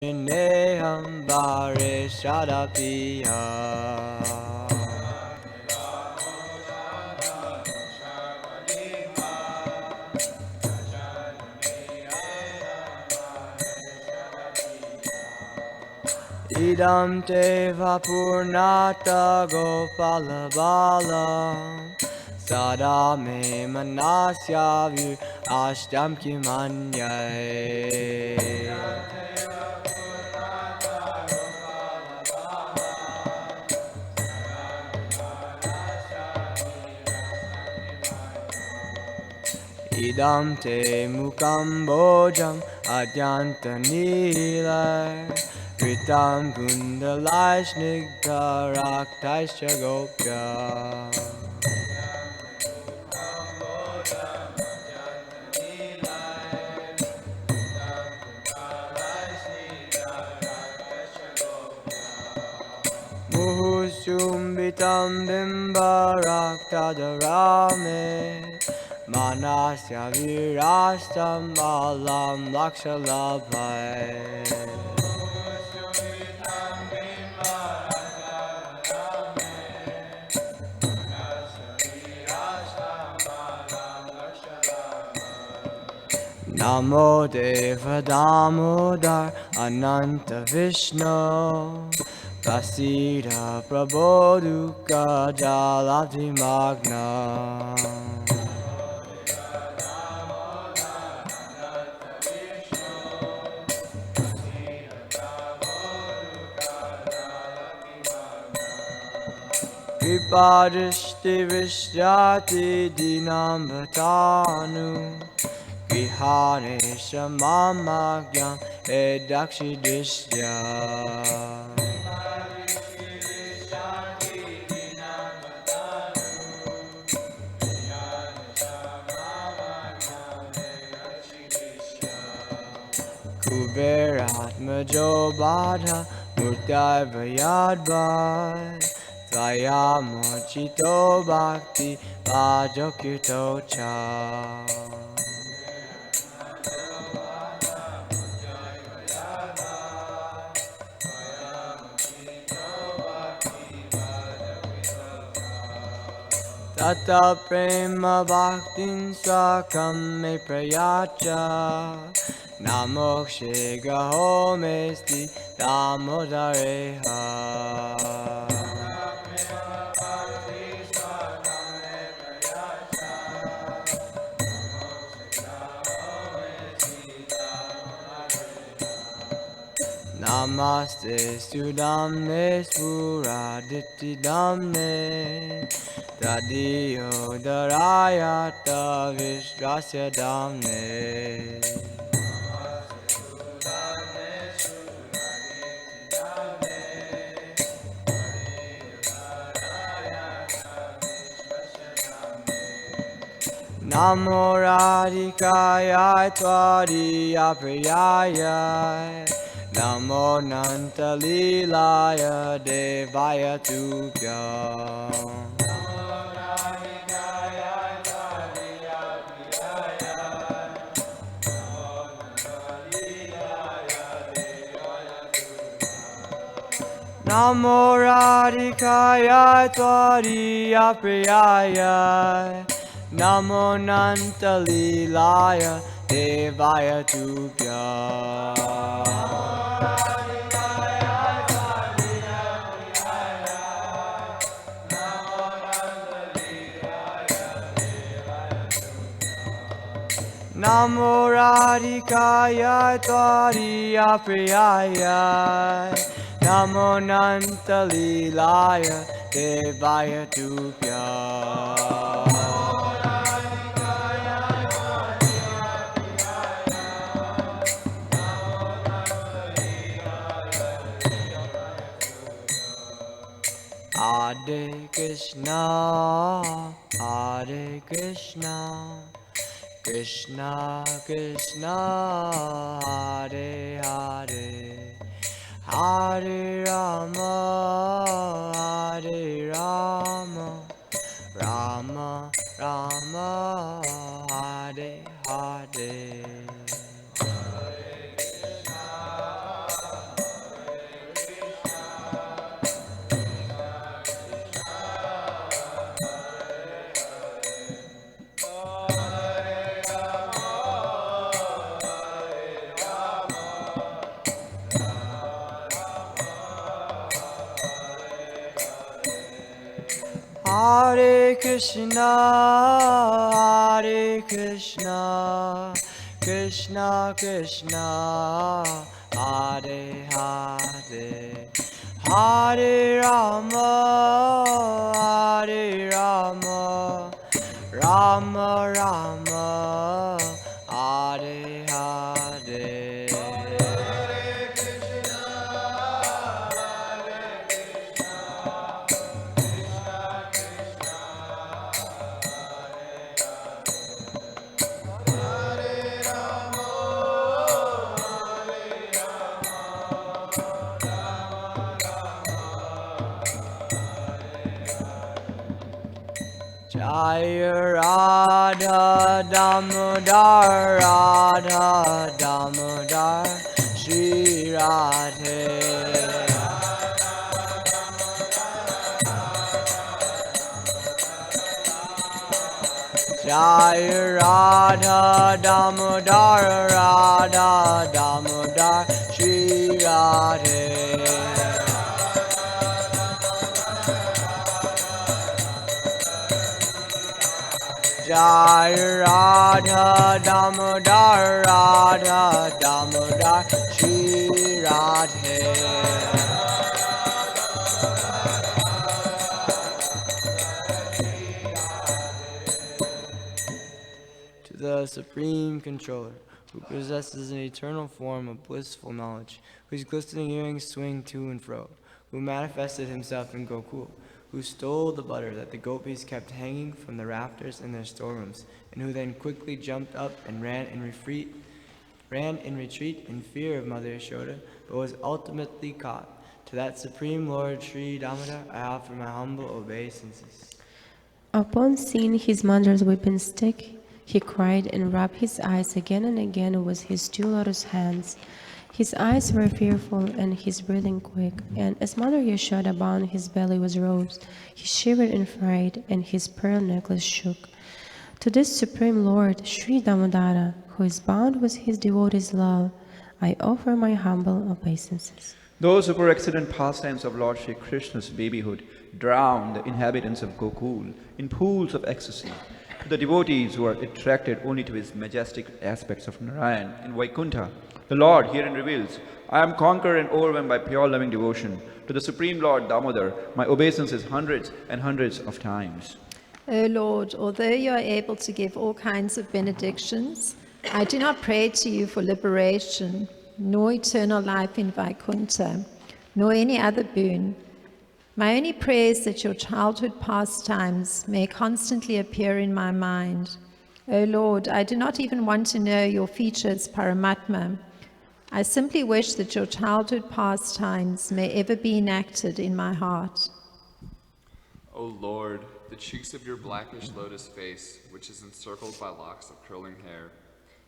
Neham Bare Shadapiya Idam Teva Purnata Gopala Bala Sada Me Manasya Vir Ashtam Kimanyay Idam te mukam bojam adyanta nilai Ritam kundalai snigdha raktaischa gopya Muhushumbitam bimba raktadarame Manasya virastam alam lakshalabhai Namo Deva Damodar Ananta Vishnu Prasida Prabodhuka Jalati Magna Vipadishti Vishyati Dinam Bhatanu Vihare Shamamagyam Edakshi Dishya Kuberatmajo Badha Murtai Vayadvar Tvaya Mochito Bhakti Bhajokirto Cha Tata Prema Bhaktin Sakam Me Prayacha Namokshe Gaho Mesti Damodareha Namaste Sudamne Spuraditi Damne Tadiyo Darayata Vishrasya Damne Namo Radhikaya Tvariya Priyaya Namo Nanta Lilaya Devaya Tubhya Namo Radhikaya Tvariya Priyaya Namo Nanta Lilaya Devaya Tubhya Namo Radhikaya Tvariya Priyaya Namo Nanta Lilaya Devaya Tubhya Hare Krishna, Hare Krishna, Krishna Krishna, Hare Hare, Hare Rama, Hare Rama, Rama Rama, Hare Hare. Hare Krishna, Hare Krishna, Krishna Krishna, Hare Hare, Hare Rama, Hare Rama, Rama Rama, Hare Hare. Jaya Radha Damodar, Radha Damodar, Shri Radhe. Jaya Radha Damodar, Radha Damodar, Shri Radhe. Jaya Radha Damodar, Radha Damodar, Shri Radhe. To the Supreme Controller, who possesses an eternal form of blissful knowledge, whose glistening earrings swing to and fro, who manifested himself in Gokul, who stole the butter that the gopis kept hanging from the rafters in their storerooms, and who then quickly jumped up and ran in retreat in fear of Mother Yashoda, but was ultimately caught. To that Supreme Lord Sri Damodar, I offer my humble obeisances. Upon seeing his mother's whipping stick, he cried and rubbed his eyes again and again with his two lotus hands. His eyes were fearful and his breathing quick, and as Mother Yashoda bound his belly with ropes, he shivered in fright and his pearl necklace shook. To this Supreme Lord, Sri Damodara, who is bound with his devotee's love, I offer my humble obeisances. Those super excellent pastimes of Lord Shri Krishna's babyhood drown the inhabitants of Gokul in pools of ecstasy. To the devotees who are attracted only to his majestic aspects of Narayan in Vaikuntha, the Lord herein reveals, I am conquered and overwhelmed by pure loving devotion. To the Supreme Lord Damodar, my obeisance is hundreds and hundreds of times. O Lord, although you are able to give all kinds of benedictions, I do not pray to you for liberation, nor eternal life in Vaikuntha, nor any other boon. My only prayer is that your childhood pastimes may constantly appear in my mind. O Lord, I do not even want to know your features, Paramatma. I simply wish that your childhood pastimes may ever be enacted in my heart. O Lord, the cheeks of your blackish lotus face, which is encircled by locks of curling hair,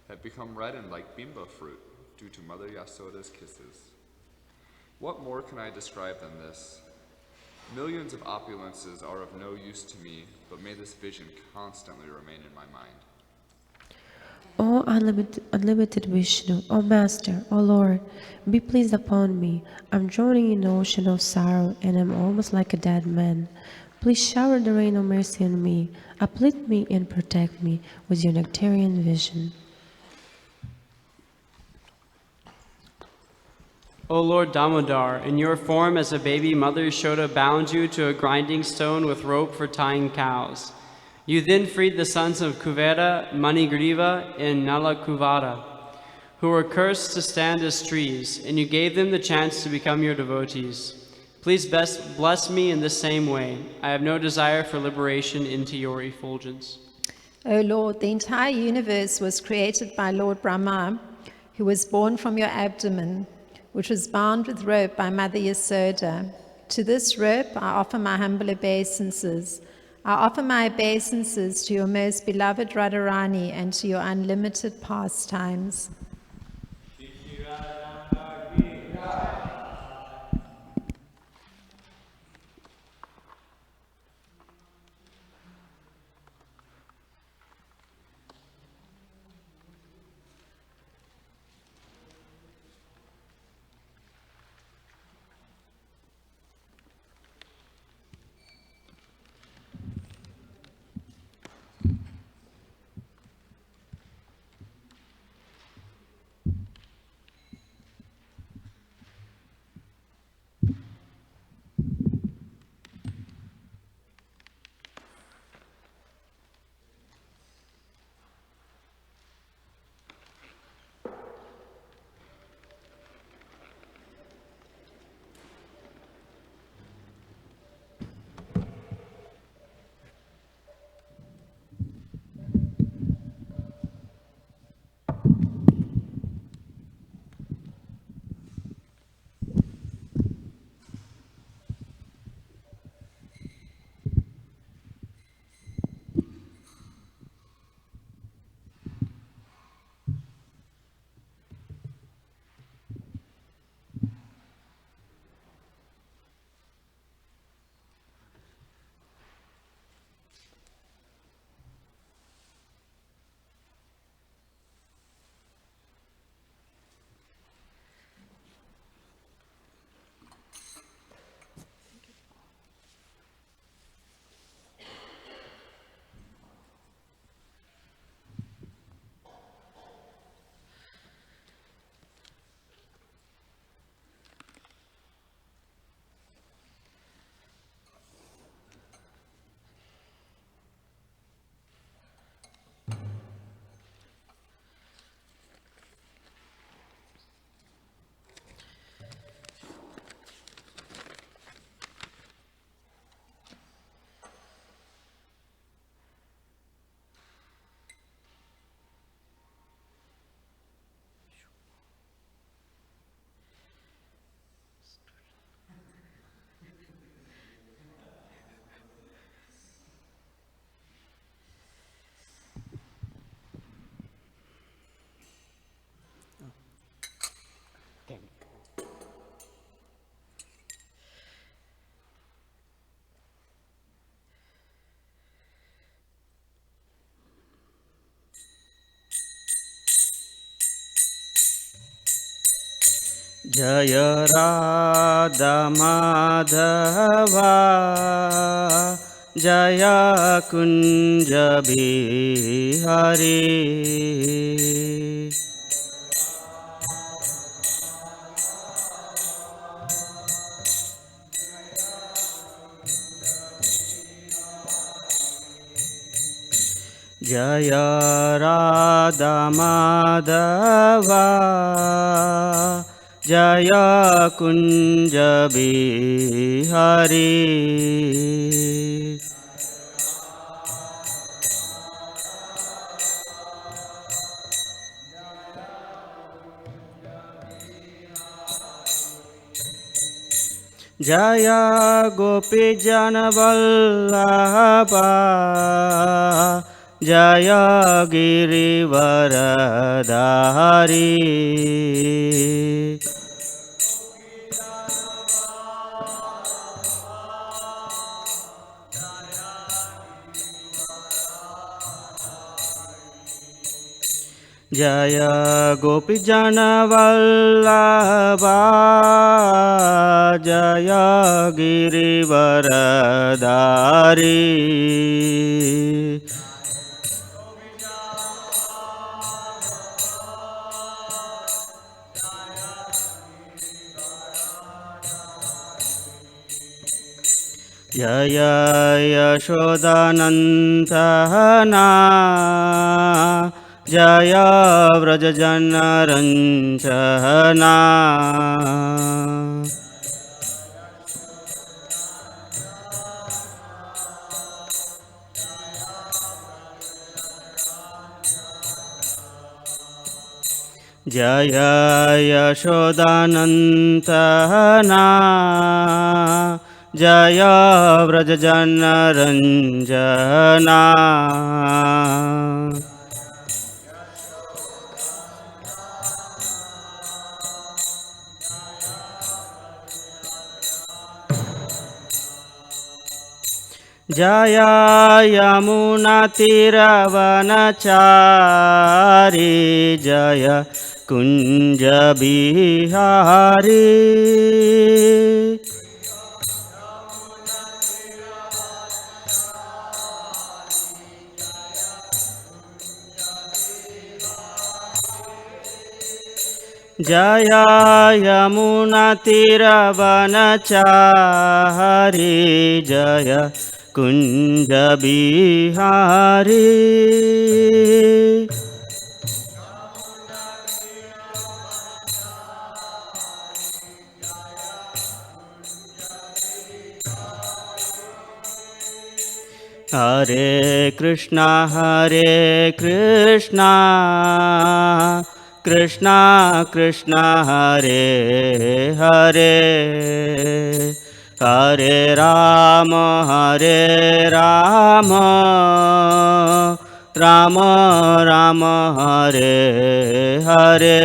have become reddened like bimba fruit due to Mother Yasoda's kisses. What more can I describe than this? Millions of opulences are of no use to me, but may this vision constantly remain in my mind. O unlimited Vishnu, O Master, O Lord, be pleased upon me. I'm drowning in the ocean of sorrow and I'm almost like a dead man. Please shower the rain of mercy on me, uplift me and protect me with your nectarian vision. O Lord Damodar, in your form as a baby, Mother Yashoda bound you to a grinding stone with rope for tying cows. You then freed the sons of Kuvera, Manigriva, and Nalakuvara, who were cursed to stand as trees, and you gave them the chance to become your devotees. Please bless me in the same way. I have no desire for liberation into your effulgence. O Lord, the entire universe was created by Lord Brahma, who was born from your abdomen, which was bound with rope by Mother Yasoda. To this rope I offer my humble obeisances. I offer my obeisances to your most beloved Radharani and to your unlimited pastimes. जय राधा माधवा जय कुञ्ज बिहारी जय राधा माधवा जय कुञ्ज बिहारी जय गोपीजनवल्लभा जय गिरिवरधारी जय गोपीजनवल्लभा जय गिरिवरधारी जय यशोदानन्दना जय व्रजजनरञ्जना जय यशोदानन्दना जय व्रजजनरञ्जना जय यमुनातीरवनचारी जय कुञ्ज बिहारी जय यमुनातीरवनचारी जय कुञ्ज बिहारी हरे कृष्णा कृष्णा कृष्णा हरे हरे हरे राम राम राम हरे हरे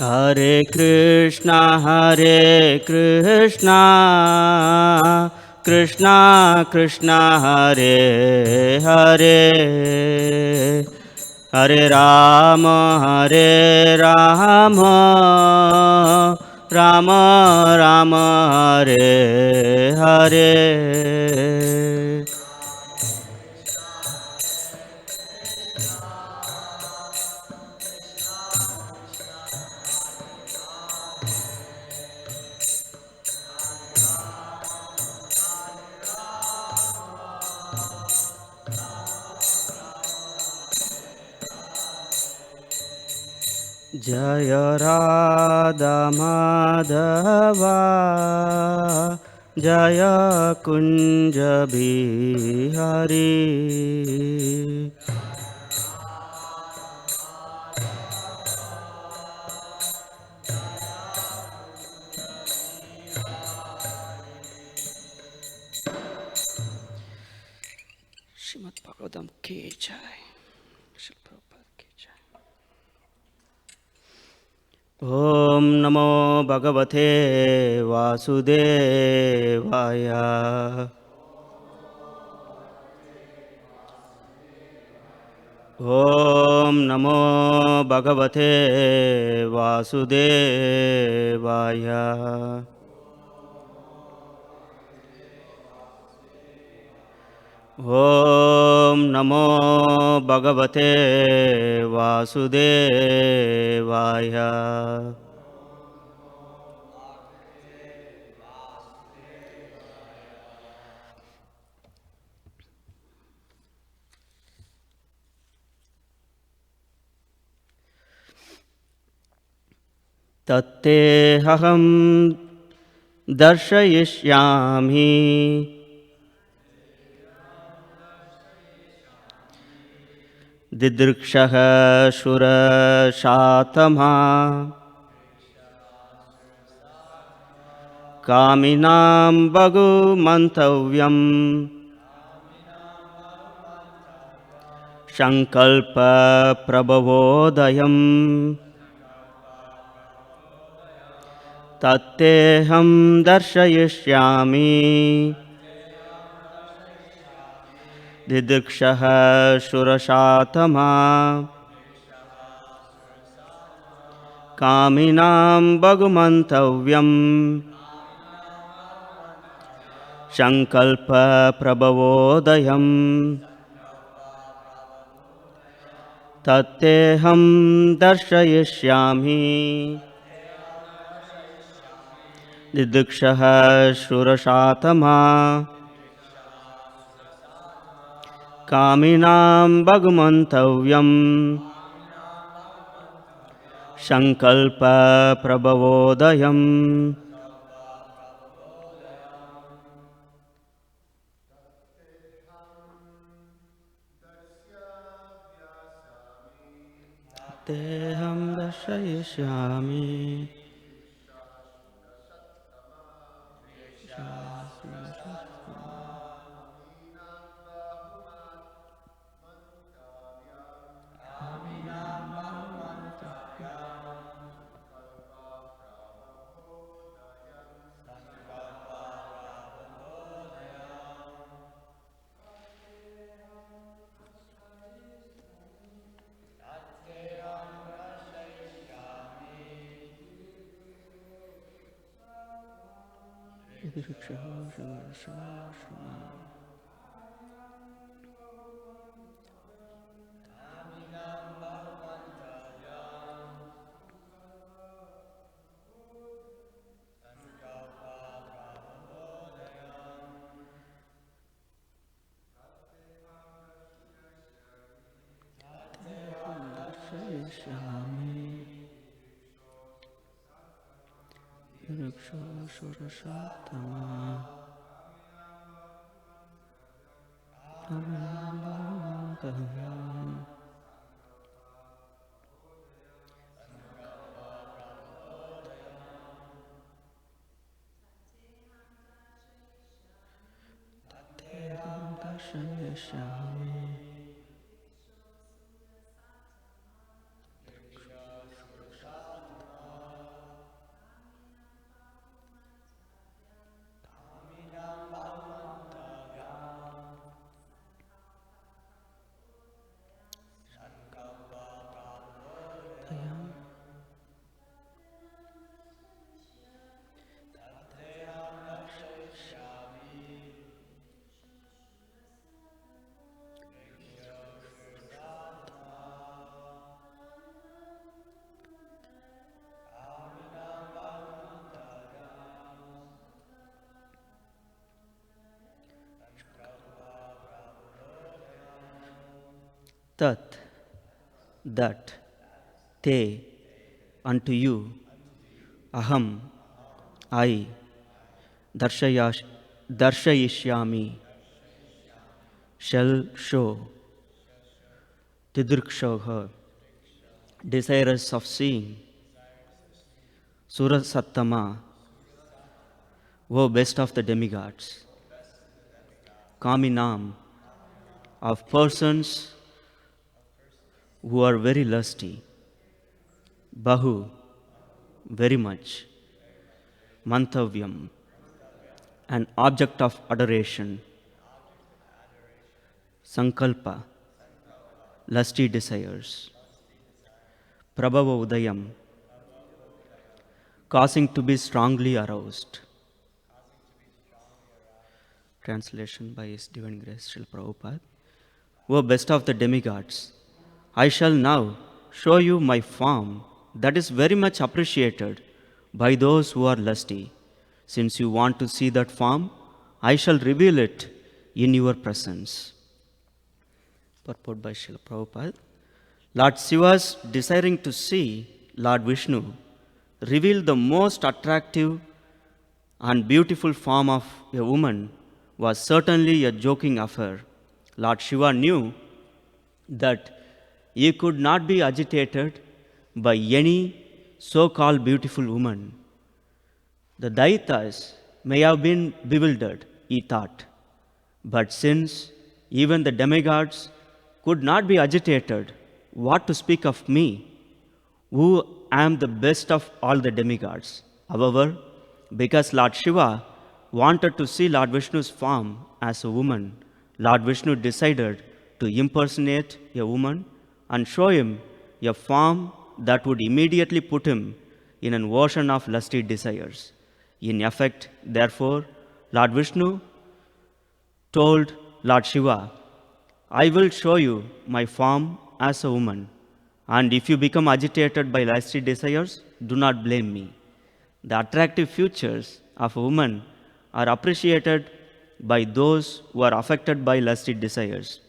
हरे कृष्णा कृष्णा कृष्णा हरे हरे हरे राम राम राम हरे हरे जय राधा माधवा जय Kunj Bihari Bhagavatam ki jai. Srila Prabhupada ki jai. Om Namo Bhagavate Vasudevaya. Om Namo Bhagavate Vasudevaya. Om Namo Bhagavate Vasudevaya. Tattehaham darshayishyami didrikshaha shura shatama kaminam bagu mantavyam shankalpa prabhavodayam tatteham darshayishyami didrikshaha shurashatama kaminam bhagumantavyam shankalpa prabhavodayam tatteham darshayishyami didrikshaha shurashatama kaminam bhagumantavyam shankalpa prabhavodayam Teham darshayishyami Tat, that, te, unto you, aham, I, darshayishyami, shall show, tidrikshoha, desirous of seeing, surasattama, O best of the demigods, kaminam, of persons who are very lusty. Bahu, very much. Mantavyam, an object of adoration. Sankalpa, lusty desires. Prabhava Udayam, causing to be strongly aroused. Translation by His Divine Grace Srila Prabhupada. O best of the demigods, I shall now show you my form that is very much appreciated by those who are lusty. Since you want to see that form, I shall reveal it in your presence. Purport by Srila Prabhupada. Lord Shiva's desiring to see Lord Vishnu reveal the most attractive and beautiful form of a woman was certainly a joking affair. Lord Shiva knew that he could not be agitated by any so-called beautiful woman. The Daitas may have been bewildered, he thought. But since even the demigods could not be agitated, what to speak of me, who am the best of all the demigods? However, because Lord Shiva wanted to see Lord Vishnu's form as a woman, Lord Vishnu decided to impersonate a woman and show him a form that would immediately put him in an ocean of lusty desires. In effect, therefore, Lord Vishnu told Lord Shiva, I will show you my form as a woman, and if you become agitated by lusty desires, do not blame me. The attractive features of a woman are appreciated by those who are affected by lusty desires.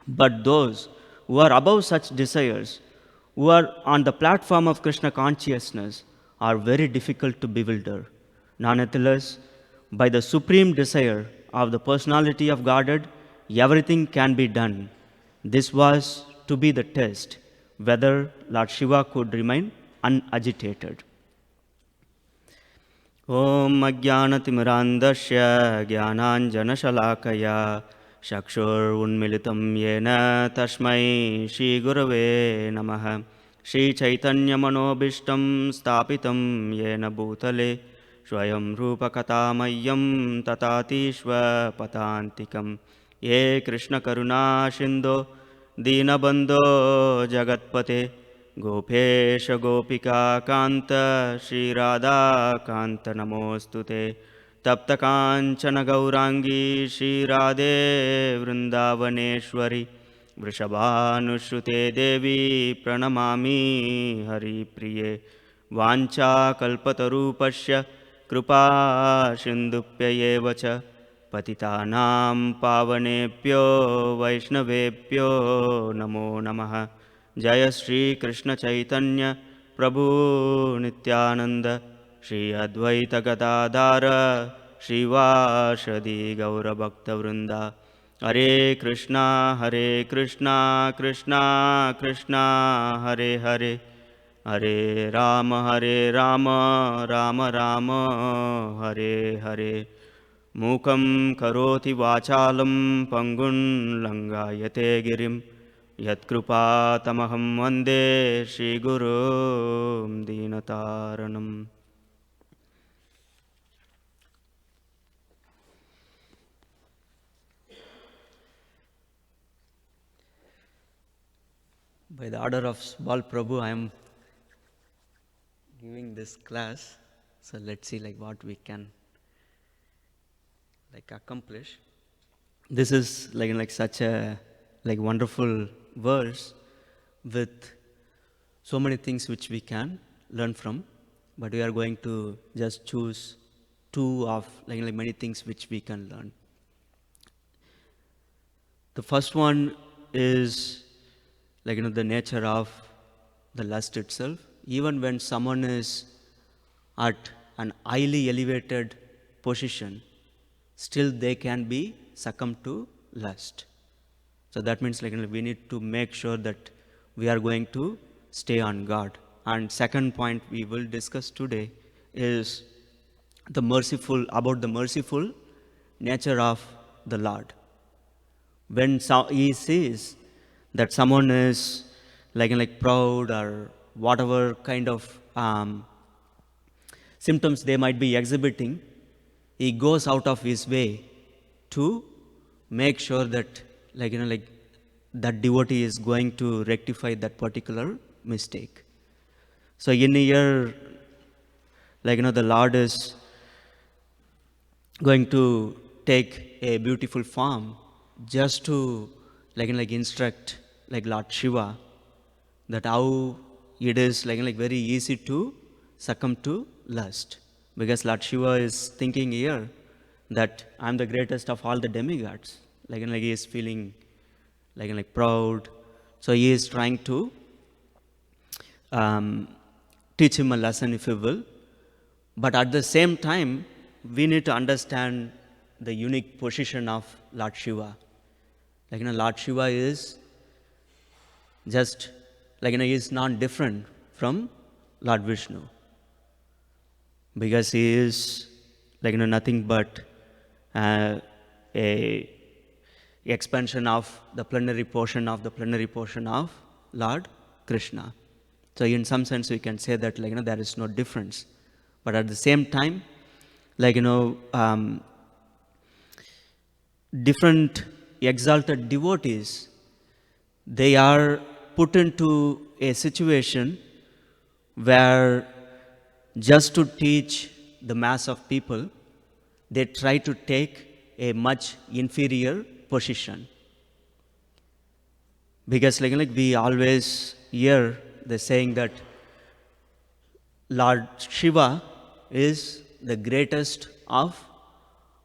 But those who are above such desires, who are on the platform of Krishna consciousness, are very difficult to bewilder. Nonetheless, by the supreme desire of the personality of Godhead, everything can be done. This was to be the test, whether Lord Shiva could remain unagitated. Om Ajnanatimirandasya Jnananjanashalakaya Shakshur Unmilitam Yena Tashmai Shri Gurave Namaha Shri Chaitanya Manobishtam Stapitam Yena Bhutale Swayam Rupa Katamayam Tatatishva Patantikam Ye Krishna Karuna Shindo Dinabandho Jagatpate Gopesh गोपिका कांत श्री राधा कांत नमोस्तुते तप्त कांचन गौरांगी श्री राधे वृंदावनेश्वरी वृषभानुश्रुते देवी प्रणमामि हरिप्रिये वाञ्छाकल्पतरूपस्य कृपा सिन्धुभ्यैव च पतितानां पावनेभ्यो वैष्णवेभ्यो नमो नमः जय श्री कृष्ण चैतन्य प्रभु नित्यानंद श्री अद्वैत गदाधर श्रीवासदि गौरभक्तवृंदा हरे कृष्णा कृष्णा कृष्णा हरे हरे हरे राम राम राम हरे हरे मूकं करोति वाचालं पंगुं लंघयते गिरिं यत्कृपातमहं वन्दे श्रीगुरुं दीनतारणम्. By the order of Srimad Prabhu, I am giving this class. So let's see what we can accomplish. This is such a wonderful verse with so many things which we can learn from, but we are going to just choose two of many things which we can learn. The first one is the nature of the lust itself. Even when someone is at an highly elevated position, still they can be succumb to lust. So that means we need to make sure that we are going to stay on God. And second point we will discuss today is about the merciful nature of the Lord. when he sees that someone is like proud or whatever kind of symptoms they might be exhibiting, he goes out of his way to make sure that like that devotee is going to rectify that particular mistake. So in a year, the Lord is going to take a beautiful form just to instruct Lord Shiva that how it is very easy to succumb to lust, because Lord Shiva is thinking here that I'm the greatest of all the demigods. He is feeling proud, so he is trying to teach him a lesson, if you will. But at the same time, we need to understand the unique position of Lord Shiva. Lord Shiva is just he is not different from Lord Vishnu, because he is nothing but a expansion of the plenary portion of Lord Krishna. So in some sense we can say that there is no difference. But at the same time, different exalted devotees, they are put into a situation where just to teach the mass of people, they try to take a much inferior position. Because we always hear the saying that Lord Shiva is the greatest of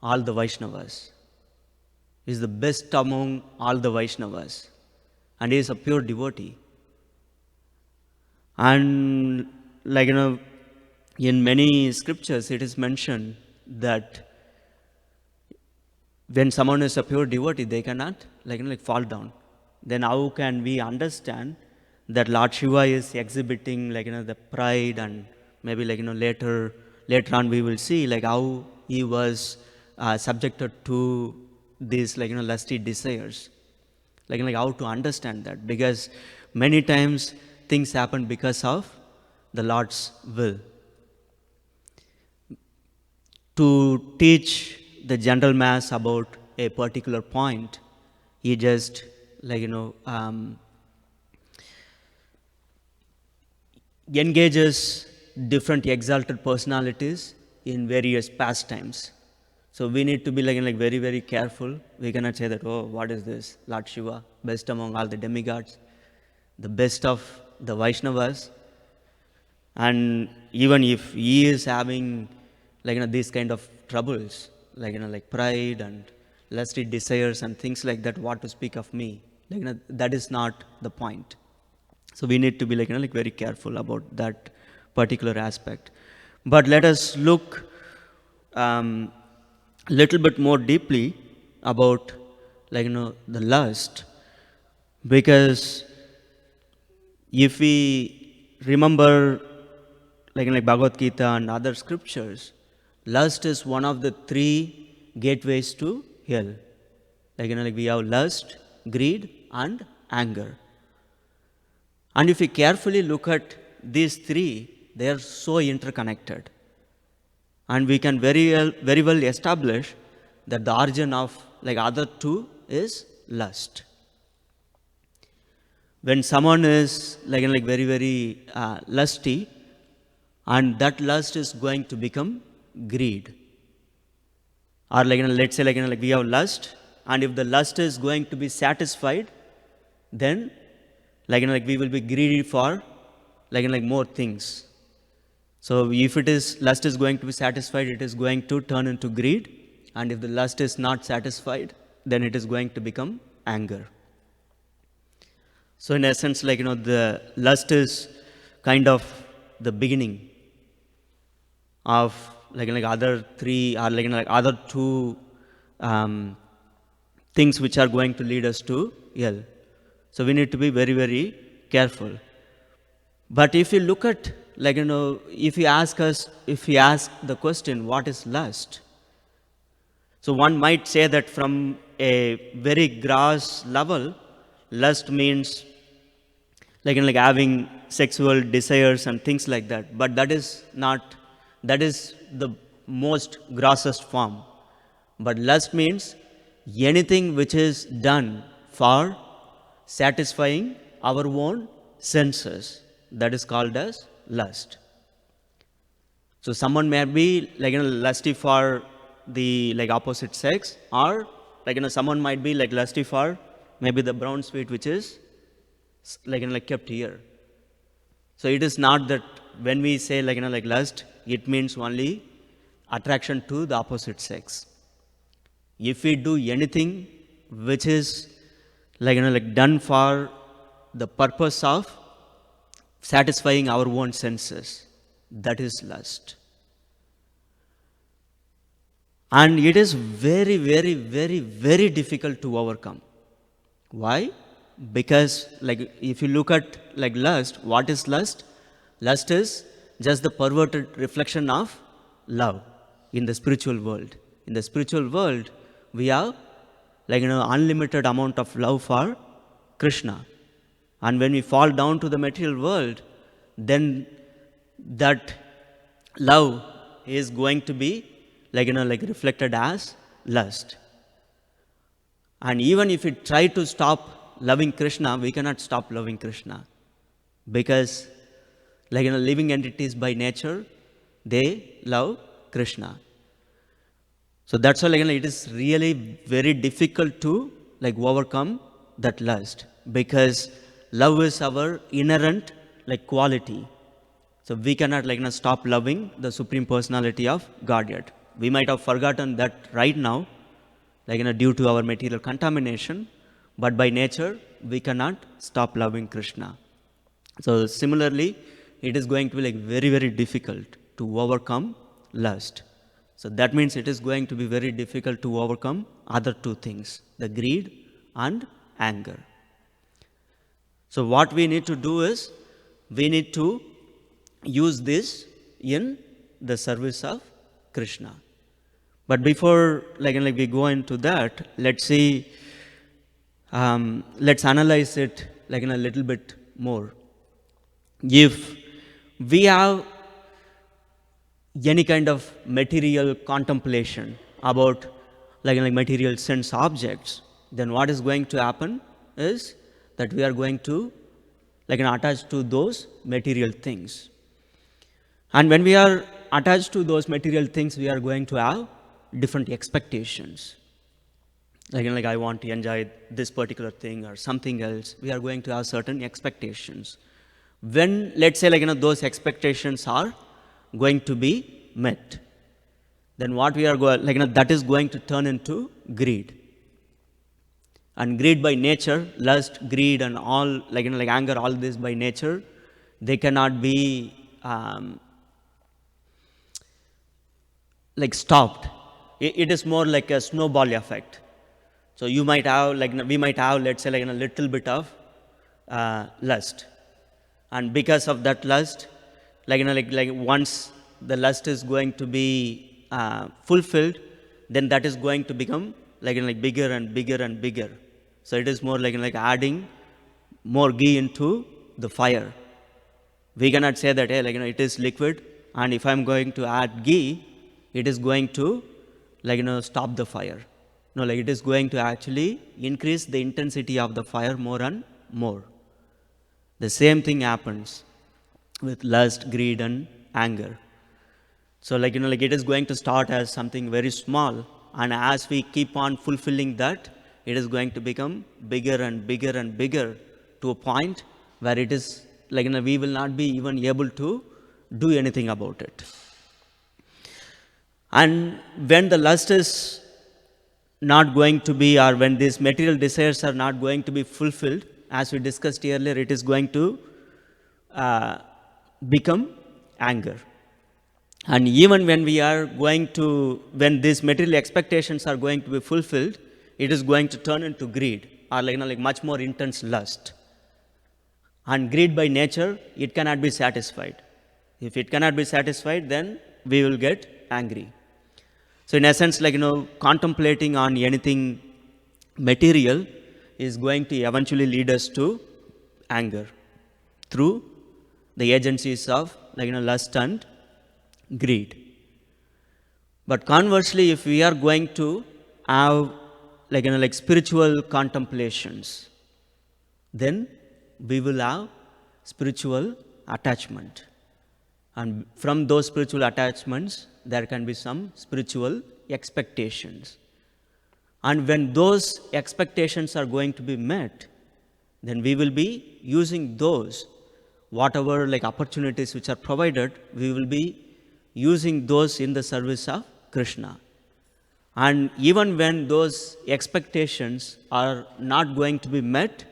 all the Vaishnavas. He is the best among all the Vaishnavas. And he is a pure devotee. And in many scriptures it is mentioned that when someone is a pure devotee, they cannot fall down. Then how can we understand that Lord Shiva is exhibiting the pride, and maybe later on we will see how he was subjected to these lusty desires. How to understand that, because many times things happen because of the Lord's will. To teach the general mass about a particular point, he just engages different exalted personalities in various pastimes. So we need to be very, very careful. We cannot say that, oh, what is this? Lord Shiva, best among all the demigods, the best of the Vaishnavas. And even if he is having these kind of troubles, like pride and lusty desires and things like that, what to speak of me? That is not the point. So we need to be very careful about that particular aspect. But let us look little bit more deeply about the lust, because if we remember like Bhagavad Gita and other scriptures, lust is one of the 3 gateways to hell. We have lust, greed and anger. And if we carefully look at these 3, they are so interconnected. And we can very well establish that the origin of other 2 is lust. When someone is very, very lusty, and that lust is going to become greed. Or let's say we have lust, and if the lust is going to be satisfied, then we will be greedy for more things. So if it is lust is going to be satisfied, it is going to turn into greed, and if the lust is not satisfied, then it is going to become anger. So in essence, the lust is kind of the beginning of other 3 or other 2 things which are going to lead us to hell. So we need to be very, very careful. But if you look at if you ask the question, what is lust? So one might say that from a very gross level, lust means like having sexual desires and things like that. But that is not, that is the most grossest form. But lust means anything which is done for satisfying our own senses. That is called as lust. So someone may be lusty for the opposite sex, or someone might be lusty for maybe the brown sweet which is kept here. So it is not that when we say lust, it means only attraction to the opposite sex. If we do anything which is done for the purpose of satisfying our own senses, that is lust. And it is very, very, very, very difficult to overcome. Why? Because if you look at lust, what is lust? Lust is just the perverted reflection of love in the spiritual world. In the spiritual world, we have unlimited amount of love for Krishna. And when we fall down to the material world, then that love is going to be reflected as lust. And even if we try to stop loving Krishna, we cannot stop loving Krishna, because living entities by nature, they love Krishna. So that's why it is really very difficult to overcome that lust, because love is our inherent quality. So we cannot stop loving the Supreme Personality of Godhead. We might have forgotten that right now, due to our material contamination, but by nature we cannot stop loving Krishna. So similarly, it is going to be very, very difficult to overcome lust. So that means it is going to be very difficult to overcome other two things, the greed and anger. So what we need to do is, we need to use this in the service of Krishna. But before we go into that, let's see, let's analyze it a little bit more. If we have any kind of material contemplation about material sense objects, then what is going to happen is that we are going to attach to those material things. And when we are attached to those material things, we are going to have different expectations. I want to enjoy this particular thing or something else. We are going to have certain expectations. When, let's say, those expectations are going to be met, then what we are going, that is going to turn into greed. And greed by nature, lust, greed, and all, anger, all this by nature, they cannot be stopped. It is more like a snowball effect. So you might have, we might have, let's say, a little bit of lust. And because of that lust, once the lust is going to be fulfilled, then that is going to become bigger and bigger and bigger. So it is more like adding more ghee into the fire. We cannot say that, hey, it is liquid, and if I'm going to add ghee, it is going to stop the fire. No, it is going to actually increase the intensity of the fire more and more. The same thing happens with lust, greed, and anger. So it is going to start as something very small, and as we keep on fulfilling that, it is going to become bigger and bigger and bigger, to a point where it is we will not be even able to do anything about it. And when the lust is not going to be, or when these material desires are not going to be fulfilled, as we discussed earlier, it is going to become anger. And even when we are going to, when these material expectations are going to be fulfilled, it is going to turn into greed, or much more intense lust. And greed by nature, it cannot be satisfied. If it cannot be satisfied, then we will get angry. So in essence, contemplating on anything material is going to eventually lead us to anger through the agencies of lust and greed. But conversely, if we are going to have spiritual contemplations, then we will have spiritual attachment. And from those spiritual attachments, there can be some spiritual expectations. And when those expectations are going to be met, then we will be using those, whatever opportunities which are provided, we will be using those in the service of Krishna. And even when those expectations are not going to be met,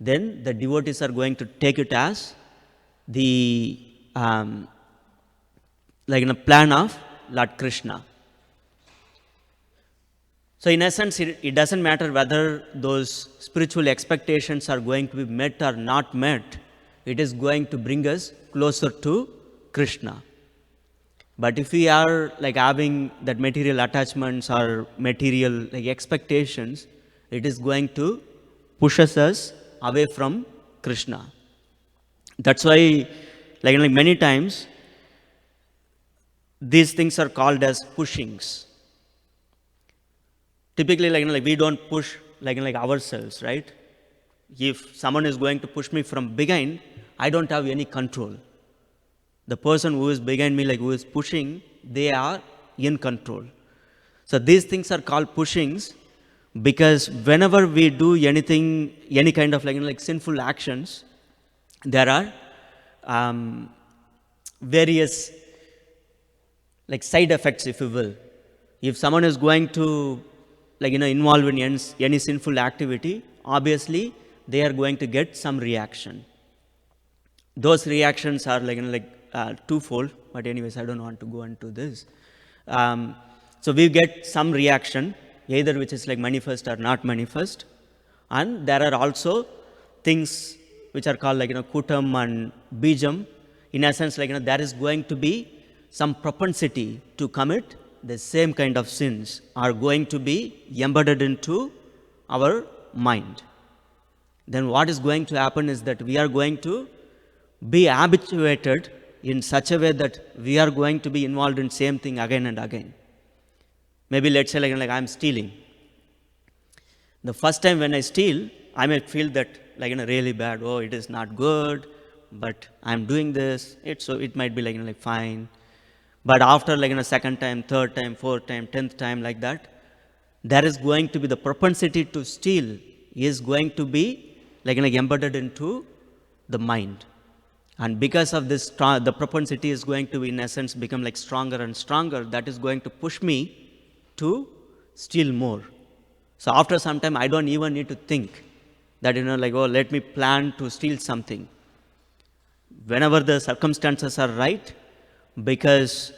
then the devotees are going to take it as the plan of Lord Krishna. So in essence, it doesn't matter whether those spiritual expectations are going to be met or not met. It is going to bring us closer to Krishna. But if we are having that material attachments or material expectations, it is going to push us away from Krishna. That's why many times these things are called as pushings. Typically we don't push ourselves, right? If someone is going to push me from behind, I don't have any control. The person who is behind me, who is pushing, they are in control. So these things are called pushings because whenever we do anything, any kind of sinful actions, there are various side effects, if you will. If someone is going to involve in any sinful activity, obviously they are going to get some reaction. Those reactions are twofold, but anyways, I don't want to go into this. So we get some reaction, either which is manifest or not manifest, and there are also things which are called kutam and bijam. In essence, there is going to be some propensity to commit the same kind of sins are going to be embedded into our mind. Then what is going to happen is that we are going to be habituated in such a way that we are going to be involved in same thing again and again. Maybe let's say I'm stealing. The first time when I steal, I may feel that really bad. Oh, it is not good, but I'm doing this. It might be fine. But after second time, third time, fourth time, 10th time, like that, there is going to be the propensity to steal is going to be embedded into the mind. And because of this, the propensity is going to, in essence, become stronger and stronger. That is going to push me to steal more. So after some time, I don't even need to think that, oh, let me plan to steal something. Whenever the circumstances are right, because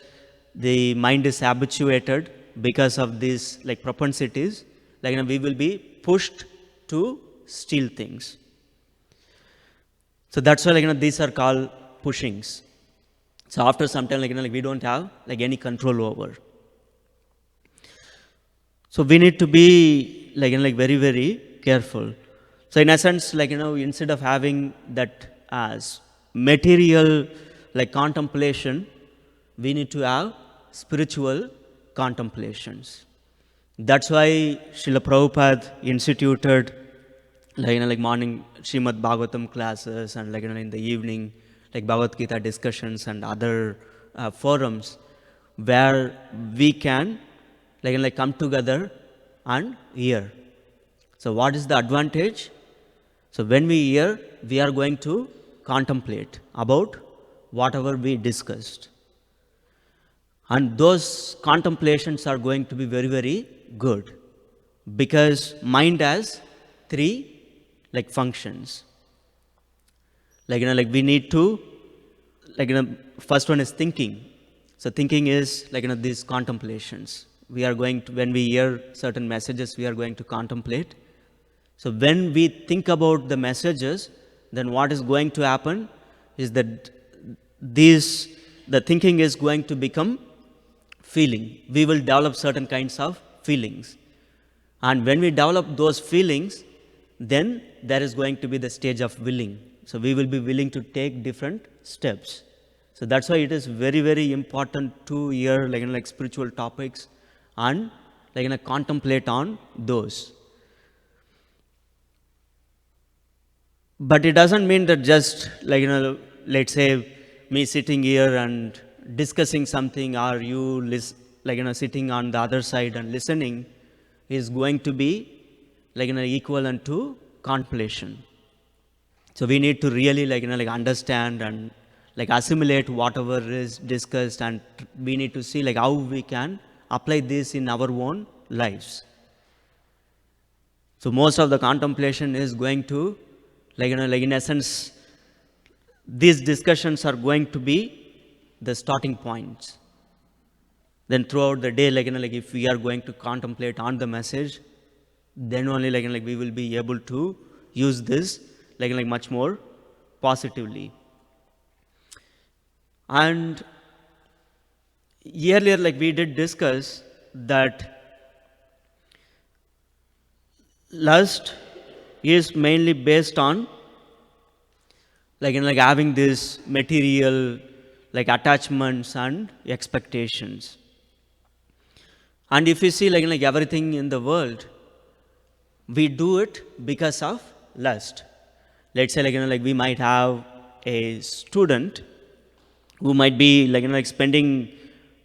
the mind is habituated because of these propensities, we will be pushed to steal things. So that's why these are called pushings. So after some time we don't have any control over. So we need to be very, very careful. So in essence, instead of having that as material contemplation, we need to have spiritual contemplations. That's why Srila Prabhupada instituted morning Srimad Bhagavatam classes and in the evening Bhagavad Gita discussions and other forums where we can come together and hear. So what is the advantage? So when we hear, we are going to contemplate about whatever we discussed. And those contemplations are going to be very, very good because mind has three functions. We need to, first one is thinking. So thinking is these contemplations. We are going to, when we hear certain messages, we are going to contemplate. So when we think about the messages, then what is going to happen is that the thinking is going to become feeling. We will develop certain kinds of feelings. And when we develop those feelings, then there is going to be the stage of willing. So we will be willing to take different steps. So that's why it is very, very important to hear like spiritual topics and contemplate on those. But it doesn't mean that just let's say me sitting here and discussing something, or you sitting on the other side and listening, is going to be equivalent to contemplation. So we need to really understand and assimilate whatever is discussed, and we need to see how we can apply this in our own lives. So most of the contemplation is going to in essence, these discussions are going to be the starting points. Then throughout the day, if we are going to contemplate on the message, then only we will be able to use this much more positively. And earlier we did discuss that lust is mainly based on having this material attachments and expectations. And if you see everything in the world, we do it because of lust. Let's say we might have a student who might be spending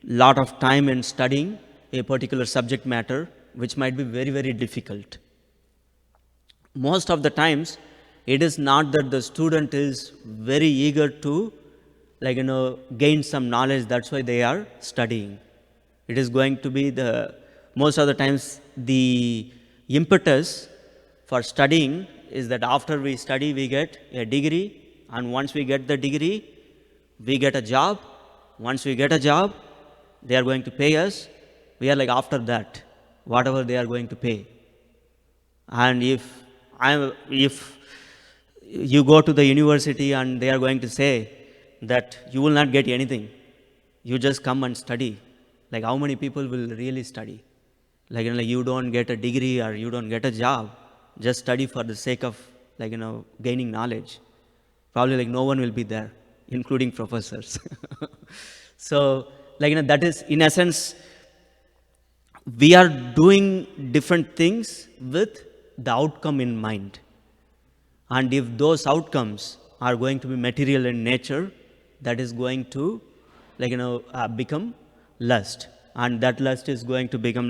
lot of time in studying a particular subject matter, which might be very, very difficult. Most of the times, it is not that the student is very eager to gain some knowledge, that's why they are studying. It is going to be most of the times the impetus for studying is that after we study, we get a degree, and once we get the degree, we get a job. Once we get a job, they are going to pay us. We are after that, whatever they are going to pay. And if you go to the university and they are going to say that you will not get anything, you just come and study, how many people will really study? You don't get a degree or you don't get a job, just study for the sake of gaining knowledge. Probably no one will be there, including professors. So that is in essence, we are doing different things with the outcome in mind. And if those outcomes are going to be material in nature, that is going to become lust, and that lust is going to become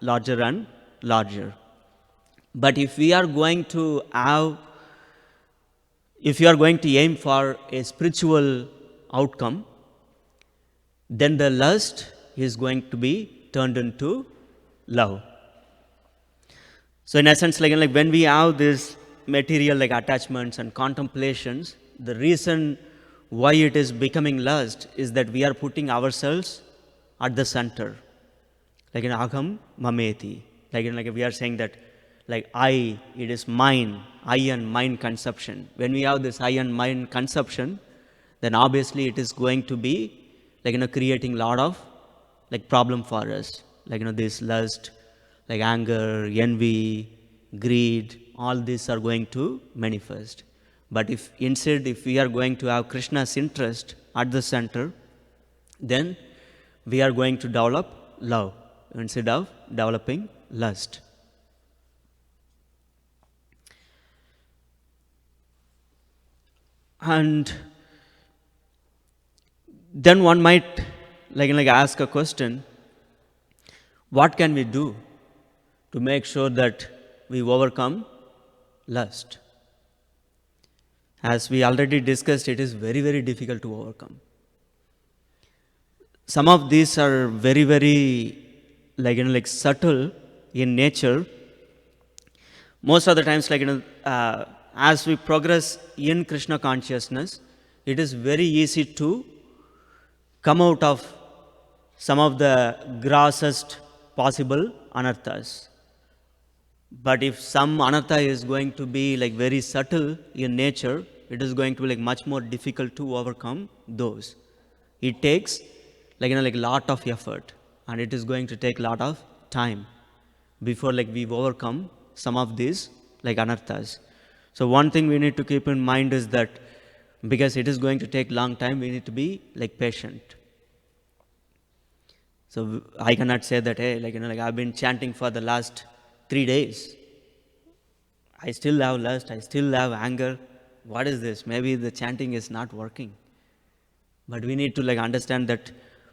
larger and larger. But if you are going to aim for a spiritual outcome, then the lust is going to be turned into love. So in essence, when we have this material attachments and contemplations, the reason why it is becoming lust is that we are putting ourselves at the center. Aham mameti. We are saying that I, it is mine, I and mine conception. When we have this I and mine conception, then obviously it is going to be creating a lot of problem for us. This lust, anger, envy, greed, all these are going to manifest. But if we are going to have Krishna's interest at the center, then we are going to develop love instead of developing lust. And then one might ask a question, what can we do to make sure that we overcome lust? As we already discussed, it is very, very difficult to overcome. Some of these are very, very subtle in nature. Most of the times, as we progress in Krishna consciousness, it is very easy to come out of some of the grossest possible anarthas. But if some anartha is going to be very subtle in nature, it is going to be much more difficult to overcome those. It takes lot of effort, and it is going to take lot of time. before like we overcome some of these like anarthas. So one thing we need to keep in mind is that because it is going to take long time, we need to be like patient. So I cannot say that, hey, like, like I've been chanting for the last 3 days. I still have lust, I still have anger. What is this? Maybe the chanting is not working. But we need to like understand that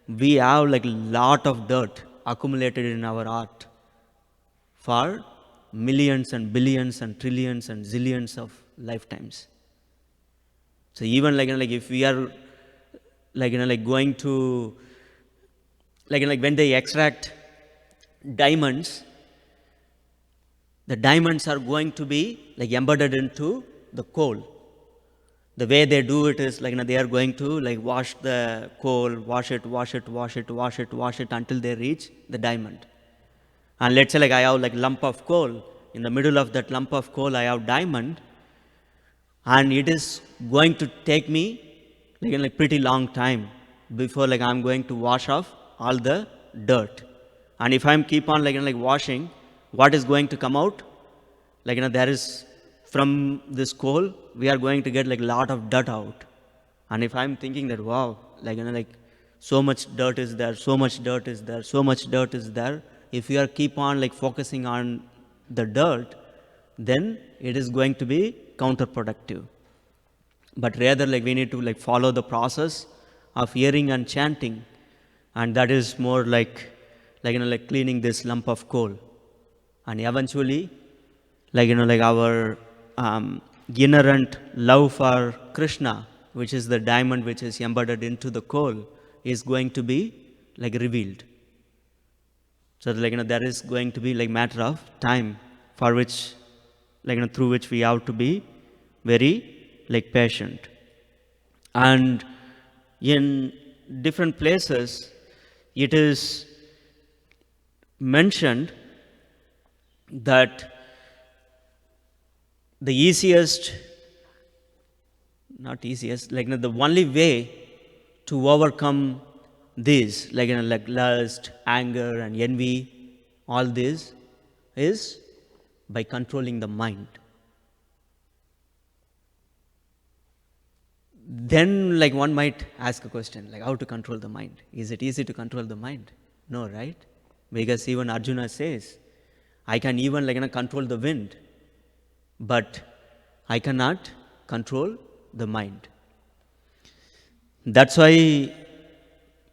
we have like lot of dirt accumulated in our heart for millions and billions and trillions and zillions of lifetimes. So even like, like if we are like, like going to, like when they extract diamonds, the diamonds are going to be like embedded into the coal. The way they do it is like, they are going to like wash the coal, wash it until they reach the diamond. And let's say like I have like lump of coal. In the middle of that lump of coal, I have diamond, and it is going to take me like pretty long time before like I'm going to wash off all the dirt. And if I'm keep on like washing, what is going to come out? Like there is from this coal, we are going to get like lot of dirt out. And if I'm thinking that wow, like so much dirt is there, so much dirt is there, so much dirt is there. If you are keep on like focusing on the dirt, then it is going to be counterproductive. But rather like we need to like follow the process of hearing and chanting, and that is more like like cleaning this lump of coal. And eventually like like our inherent love for Krishna, which is the diamond which is embedded into the coal, is going to be like revealed. So like there is going to be like matter of time for which like through which we have to be very like patient. And in different places it is mentioned that the easiest, not easiest, like the only way to overcome this, like like lust, anger, and envy, all this is by controlling the mind. Then like one might ask a question, like how to control the mind? Is it easy to control the mind? No, right? Because even Arjuna says, I can even like control the wind, but I cannot control the mind. That's why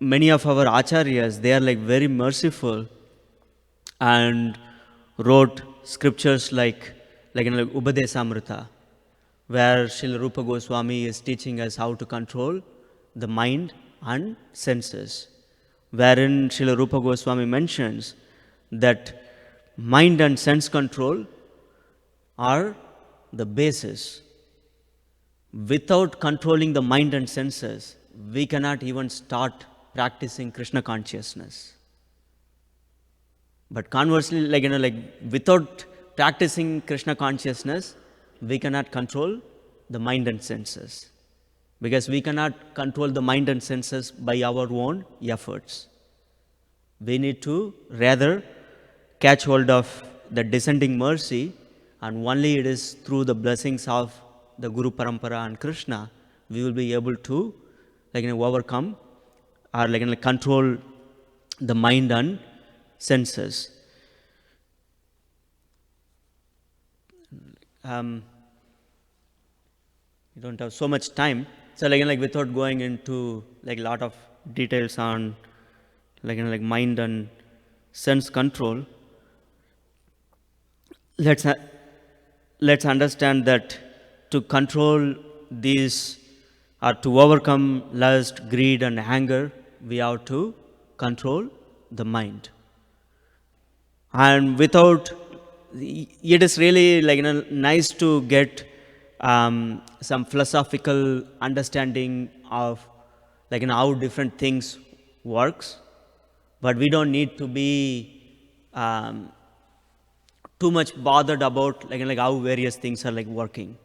many of our acharyas, they are like very merciful and wrote scriptures like Upadesamrita, where Srila Rupa Goswami is teaching us how to control the mind and senses, wherein Srila Rupa Goswami mentions that mind and sense control are the basis. Without controlling the mind and senses, we cannot even start practicing Krishna consciousness. But conversely, like without practicing Krishna consciousness, we cannot control the mind and senses, because we cannot control the mind and senses by our own efforts. We need to rather catch hold of the descending mercy, and only it is through the blessings of the Guru Parampara and Krishna we will be able to overcome or control the mind and senses. We don't have so much time, so without going into lot of details on mind and sense control, let's understand that to control these or to overcome lust, greed, and anger, we have to control the mind. And without, it is really nice to get some philosophical understanding of how different things works, but we don't need to be too much bothered about how various things are working.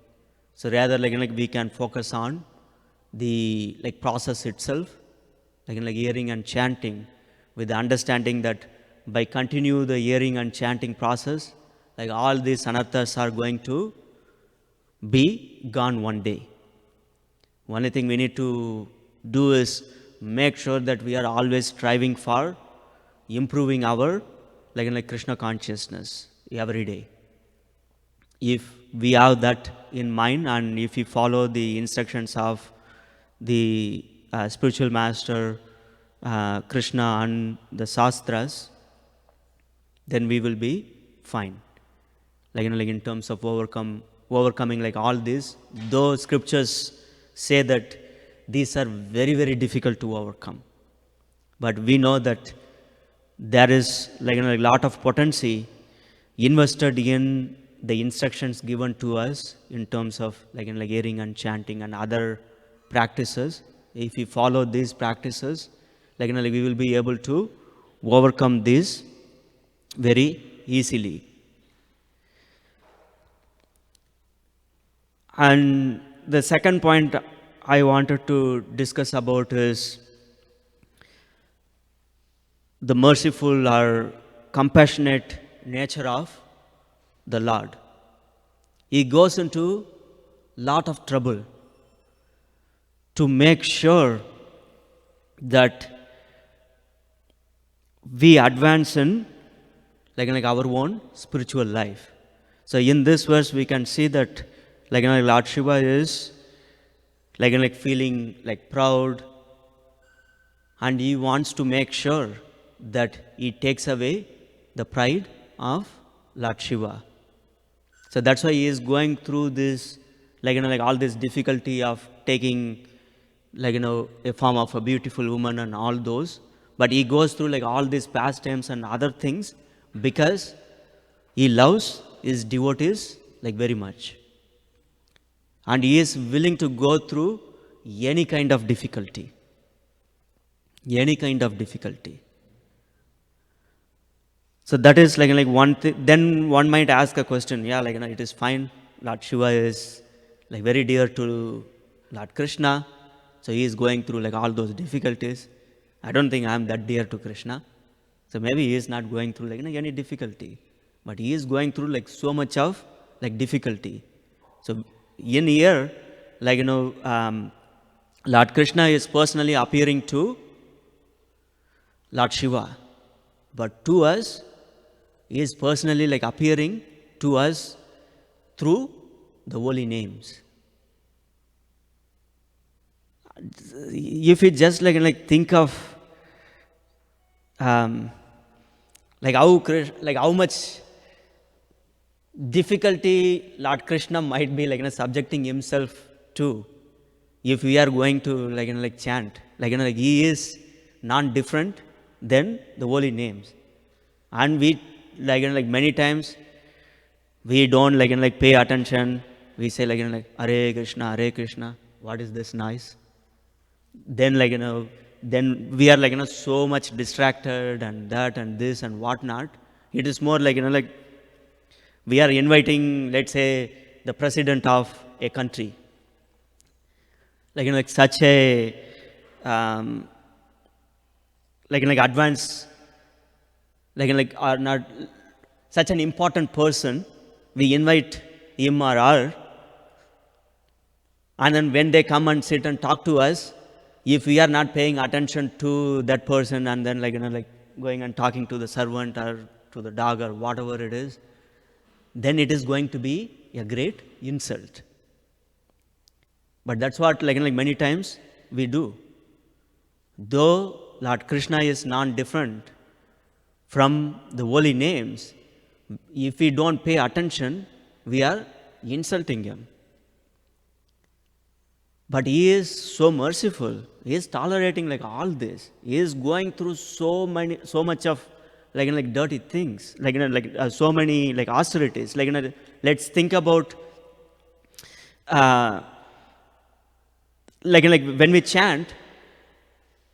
So rather we can focus on the process itself, hearing and chanting, with the understanding that by continue the hearing and chanting process, like all these anarthas are going to be gone one day. Only thing we need to do is make sure that we are always striving for improving our like Krishna consciousness every day. If we have that in mind, and if we follow the instructions of the spiritual master Krishna and the Shastras, then we will be fine. Like in terms of overcoming like all this, though scriptures say that these are very, very difficult to overcome. But we know that there is like a lot of potency invested in the instructions given to us in terms of like hearing and chanting and other practices. If we follow these practices, like we will be able to overcome this very easily. And the second point I wanted to discuss about is the merciful or compassionate nature of the Lord. He goes into lot of trouble to make sure that we advance in like our own spiritual life. So in this verse we can see that like Lord Shiva is like feeling like proud, and he wants to make sure that he takes away the pride of Lord Shiva. So that's why he is going through this like all this difficulty of taking like a form of a beautiful woman and all those, but he goes through like all these pastimes and other things because he loves his devotees like very much, and he is willing to go through any kind of difficulty. So that is like one thing. Then one might ask a question, yeah, like it is fine, Lord Shiva is like very dear to Lord Krishna, so he is going through like all those difficulties. I don't think I am that dear to Krishna, so maybe he is not going through like any difficulty, but he is going through like so much of like difficulty. So in here, like Lord Krishna is personally appearing to Lord Shiva, but to us he is personally like appearing to us through the holy names. If you just like think of like how much difficulty Lord Krishna might be like subjecting himself to, if we are going to like chant, like he is non different than the holy names, and we like many times we don't like pay attention. We say like Hare Krishna, what is this noise? Then then we are so much distracted and that and this and whatnot. It is more like like we are inviting, let's say, the president of a country, like such a like advanced like are not such an important person. We invite him or her, and then when they come and sit and talk to us, if we are not paying attention to that person and then like going and talking to the servant or to the dog or whatever it is, then it is going to be a great insult. But that's what like many times we do. Though Lord Krishna is non-different from the holy names, if we don't pay attention, we are insulting him. But he is so merciful. He is tolerating like all this. He is going through so much of like dirty things, so many like austerities. Let's think about like when we chant,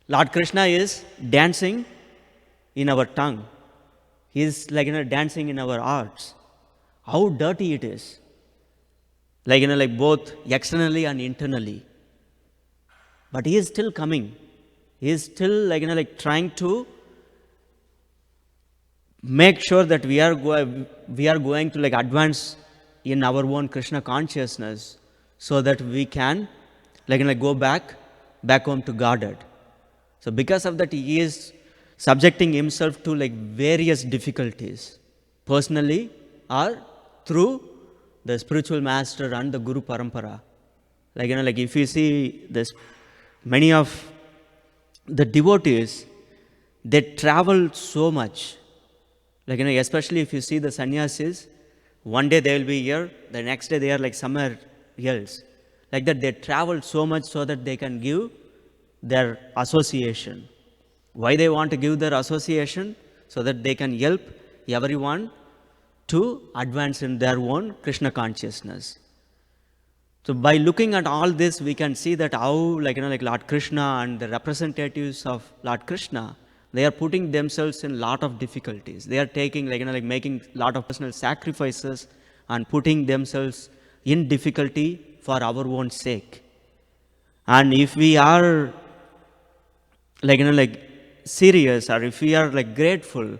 Lord Krishna is dancing in our tongue. He is like dancing in our hearts. How dirty it is. Like both externally and internally. But he is still coming. He is still like trying to make sure that we are going to like advance in our own Krishna consciousness, so that we can like go back home to Godhead. So because of that, he is subjecting himself to like various difficulties, personally or through the spiritual master and the Guru Parampara. Like like if you see this, many of the devotees, they travel so much. Like especially if you see the sannyasis, one day they will be here, the next day they are like somewhere else. Like that, they travel so much so that they can give their association. Why they want to give their association? So that they can help everyone to advance in their own Krishna consciousness. So by looking at all this, we can see that how like Lord Krishna and the representatives of Lord Krishna, they are putting themselves in lot of difficulties. They are taking like making lot of personal sacrifices and putting themselves in difficulty for our own sake. And if we are like serious, or if we are like grateful,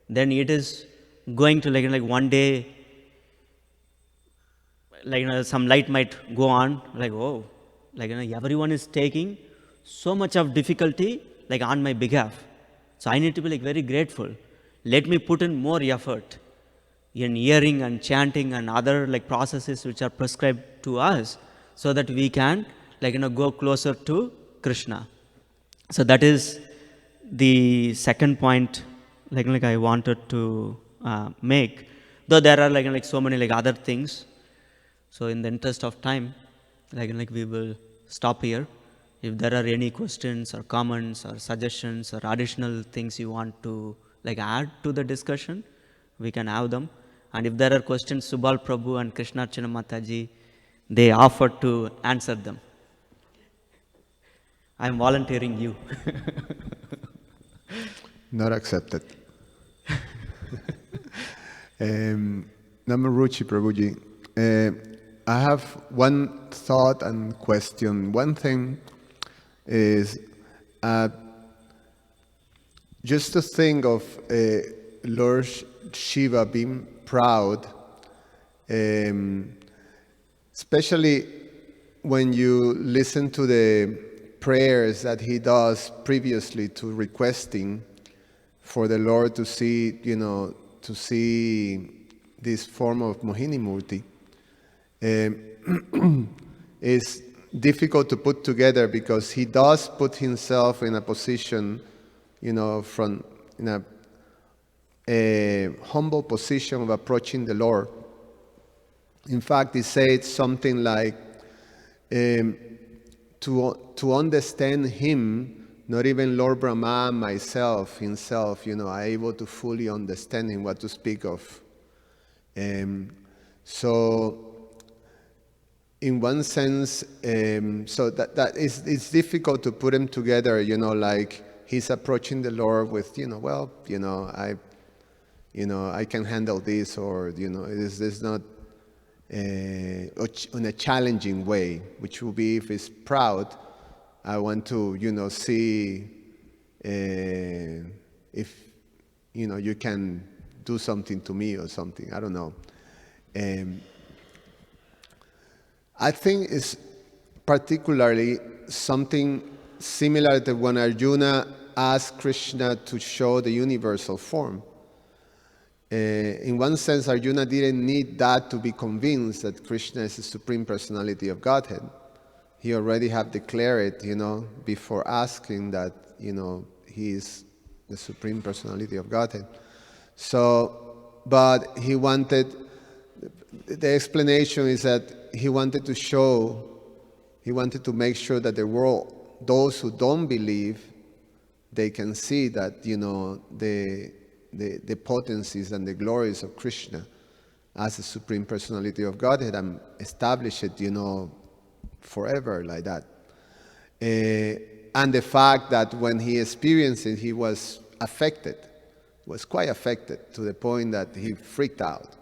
then it is going to like one day some light might go on, like, oh, like everyone is taking so much of difficulty like on my behalf, so I need to be like very grateful. Let me put in more effort in hearing and chanting and other like processes which are prescribed to us, so that we can like go closer to Krishna. So that is the second point like I wanted to make, though there are like so many like other things. So in the interest of time, like we will stop here. If there are any questions or comments or suggestions or additional things you want to like add to the discussion, we can have them. And if there are questions, Subal Prabhu and Krishnarchana Mataji, they offer to answer them. I am volunteering you. Not accepted. Nama Ruchi Prabhuji. I have one thought and question. One thing is just to think of Lord Shiva being proud, especially when you listen to the prayers that he does previously to requesting for the Lord to see, to see this form of Mohini Murti. It's difficult to put together because he does put himself in a position, in a humble position of approaching the Lord. In fact, he said something like, to understand him, not even Lord Brahma, himself, are able to fully understand him, what to speak of. So, in one sense, so that is, it's difficult to put them together, like he's approaching the Lord with, I can handle this, or, it is not in a challenging way, which will be if he's proud, I want to, see if, you can do something to me or something, I don't know. I think it's particularly something similar to when Arjuna asked Krishna to show the universal form. In one sense, Arjuna didn't need that to be convinced that Krishna is the Supreme Personality of Godhead. He already had declared it, before asking that, he is the Supreme Personality of Godhead. So, but he wanted, the explanation is that he wanted to make sure that the world, those who don't believe, they can see that, the potencies and the glories of Krishna as the Supreme Personality of Godhead, and establish it, forever like that. And the fact that when he experienced it, he was affected, was quite affected, to the point that he freaked out.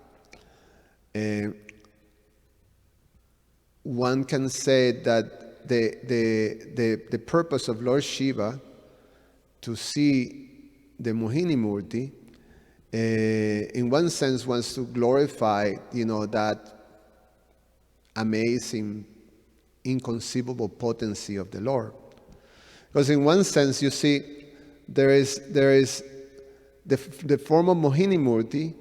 One can say that the purpose of Lord Shiva to see the Mohini Murti in one sense wants to glorify, that amazing, inconceivable potency of the Lord. Because in one sense, you see, there is the form of Mohini Murti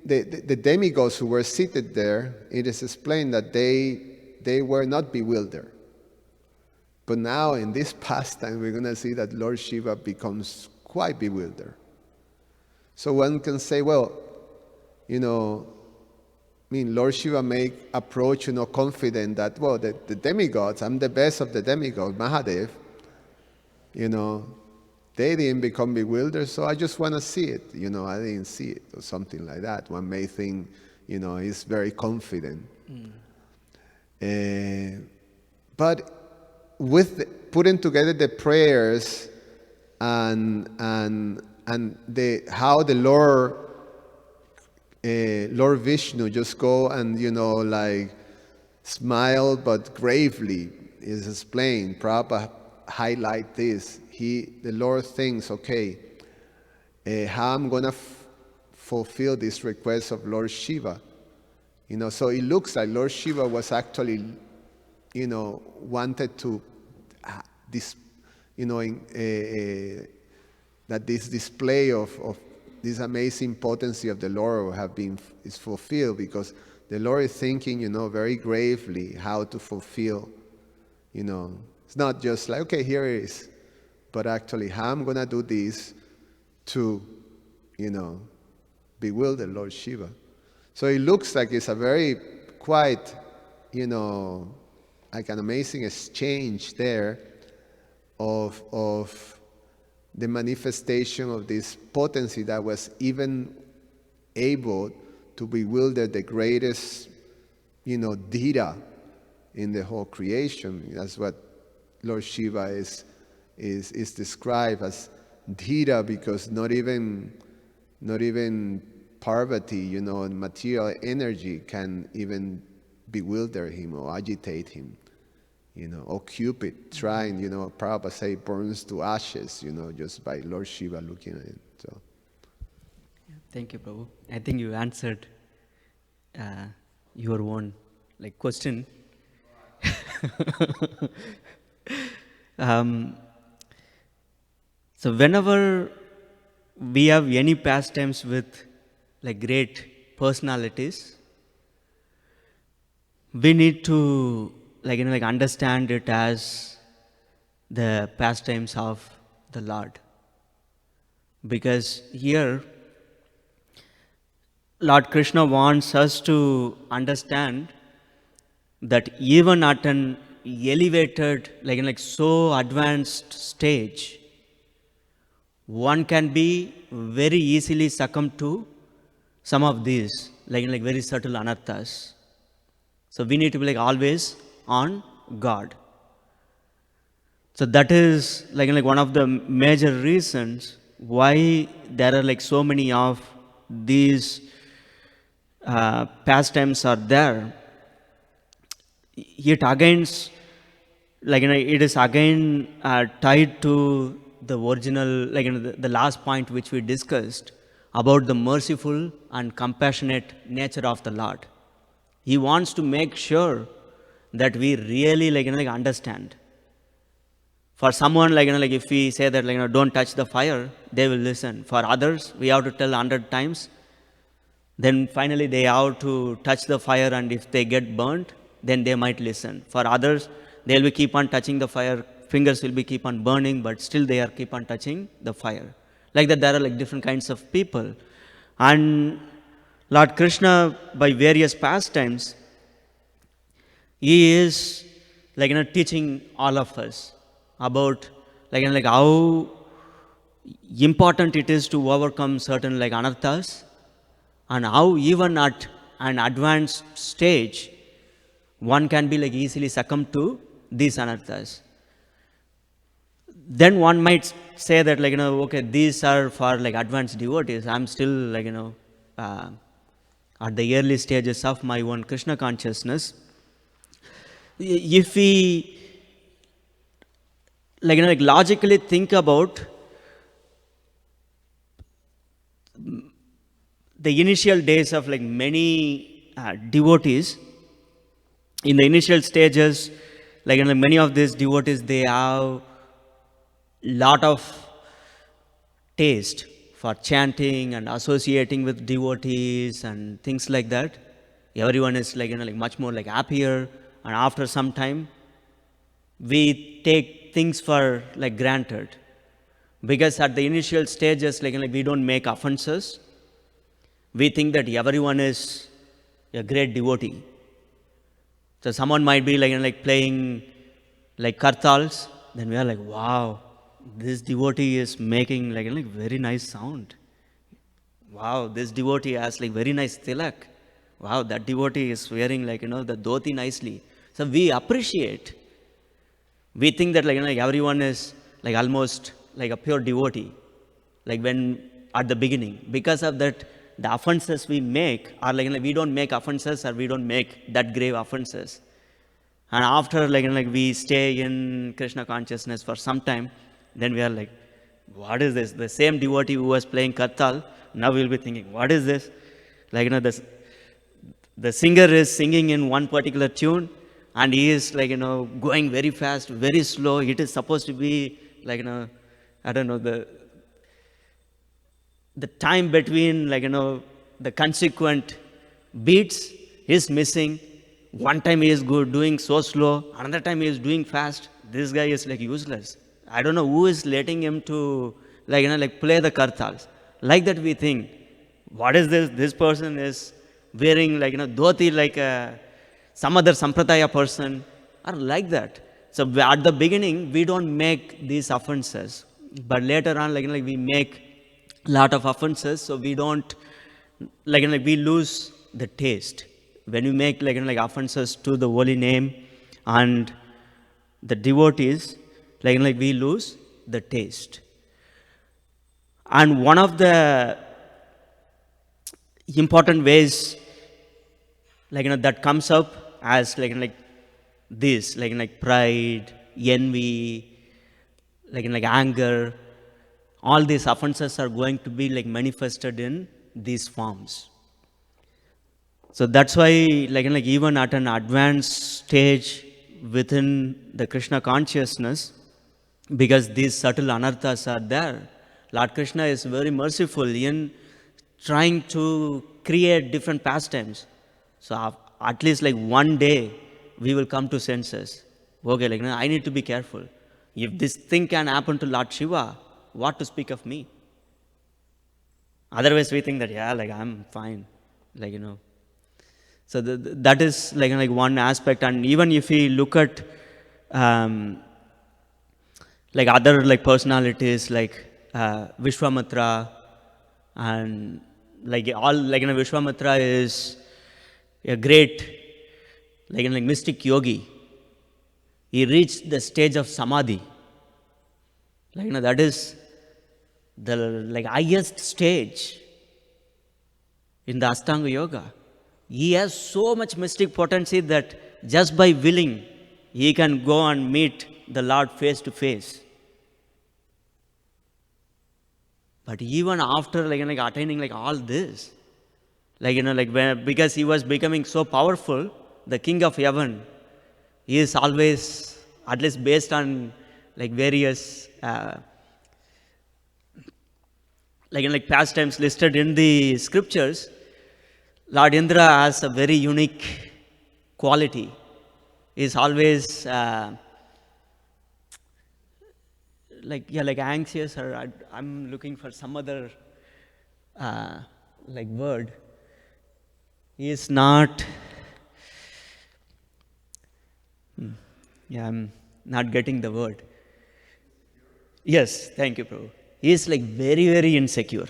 the demigods who were seated there, it is explained that they were not bewildered. But now in this pastime, we're going to see that Lord Shiva becomes quite bewildered. So one can say, well, Lord Shiva may approach, confident that, well, the demigods, I'm the best of the demigods, Mahadev, they didn't become bewildered, so I just want to see it. I didn't see it, or something like that. One may think, he's very confident. But with putting together the prayers and how the Lord Vishnu just go and smile but gravely is explained. Prabhupada highlight this. The Lord thinks, okay, how I'm gonna fulfill this request of Lord Shiva. So it looks like Lord Shiva was actually, wanted to that this display of this amazing potency of the Lord is fulfilled, because the Lord is thinking, very gravely how to fulfill, it's not just like, okay, here it is, but actually how I'm going to do this to, bewilder Lord Shiva. So it looks like it's a very quite, like an amazing exchange there of the manifestation of this potency that was even able to bewilder the greatest, Dhira in the whole creation. That's what Lord Shiva is described as Dhira, because not even Parvati, material energy can even bewilder him or agitate him. Or Cupid trying, Prabhupada say burns to ashes, just by Lord Shiva looking at it. So, Thank you, Prabhu. I think you answered your own question. So whenever we have any pastimes with great personalities, we need to understand it as the pastimes of the Lord. Because here Lord Krishna wants us to understand that even at an elevated, so advanced stage, one can be very easily succumb to some of these, very subtle anarthas. So we need to be always on guard. So that is one of the major reasons why there are so many of these pastimes are there. It again, it is again tied to the original, the last point which we discussed about the merciful and compassionate nature of the Lord. He wants to make sure that we really understand. For someone if we say that don't touch the fire, they will listen. For others, we have to tell 100 times. Then finally they have to touch the fire, and if they get burnt, then they might listen. For others, they will keep on touching the fire, fingers will be keep on burning, but still they are keep on touching the fire. Like that, there are different kinds of people. And Lord Krishna, by various pastimes, he is teaching all of us about how important it is to overcome certain anarthas, and how even at an advanced stage one can be easily succumb to these anarthas. Then one might say that okay, these are for advanced devotees. I'm still at the early stages of my own Krishna consciousness. If we logically think about the initial days of like many devotees, in the initial stages, like many of these devotees, they have lot of taste for chanting and associating with devotees and things like that. Everyone is like like much more like happier, and after some time we take things for like granted, because at the initial stages like we don't make offenses. We think that everyone is a great devotee. So someone might be like playing like kartals, then we are like, wow, this devotee is making like very nice sound. Wow, this devotee has like very nice tilak. Wow, that devotee is wearing like the dhoti nicely. So we appreciate. We think that like everyone is like almost like a pure devotee, like when at the beginning. Because of that, the offenses we make are like we don't make offenses, or we don't make that grave offenses. And after like we stay in Krishna consciousness for some time, then we are like, what is this? The same devotee who was playing kartal, now we'll be thinking, what is this? Like the singer is singing in one particular tune, and he is like going very fast, very slow. It is supposed to be like I don't know, the time between like the consequent beats is missing. One time he is doing so slow, another time he is doing fast. This guy is like useless. I don't know who is letting him to like like play the kartals. Like that we think, what is this? This person is wearing like dhoti like some other sampradaya person, or like that. So at the beginning we don't make these offenses, but later on like we make lot of offenses, so we don't like we lose the taste. When we make like offenses to the holy name and the devotees, like we lose the taste. And one of the important ways like that comes up as like this, like pride, envy, like anger, all these offenses are going to be like manifested in these forms. So that's why like even at an advanced stage within the Krishna consciousness, because these subtle anarthas are there, Lord Krishna is very merciful in trying to create different pastimes. So at least like one day we will come to senses. Okay, like I need to be careful. If this thing can happen to Lord Shiva, what to speak of me? Otherwise we think that yeah, like I'm fine, like So that is like one aspect. And even if we look at like other like personalities like Vishwamitra, and like all like Vishwamitra is a great like mystic yogi. He reached the stage of samadhi. Like that is the like highest stage in the Ashtanga yoga. He has so much mystic potency that just by willing, he can go and meet the Lord face to face. But even after like attaining like all this, like because he was becoming so powerful, the king of heaven, he is always, at least based on like various like pastimes listed in the scriptures, Lord Indra has a very unique quality. He is always like anxious, or I'm looking for some other like word. He is not. Yeah, I'm not getting the word. Yes, thank you, Prabhu. He is like very, very insecure.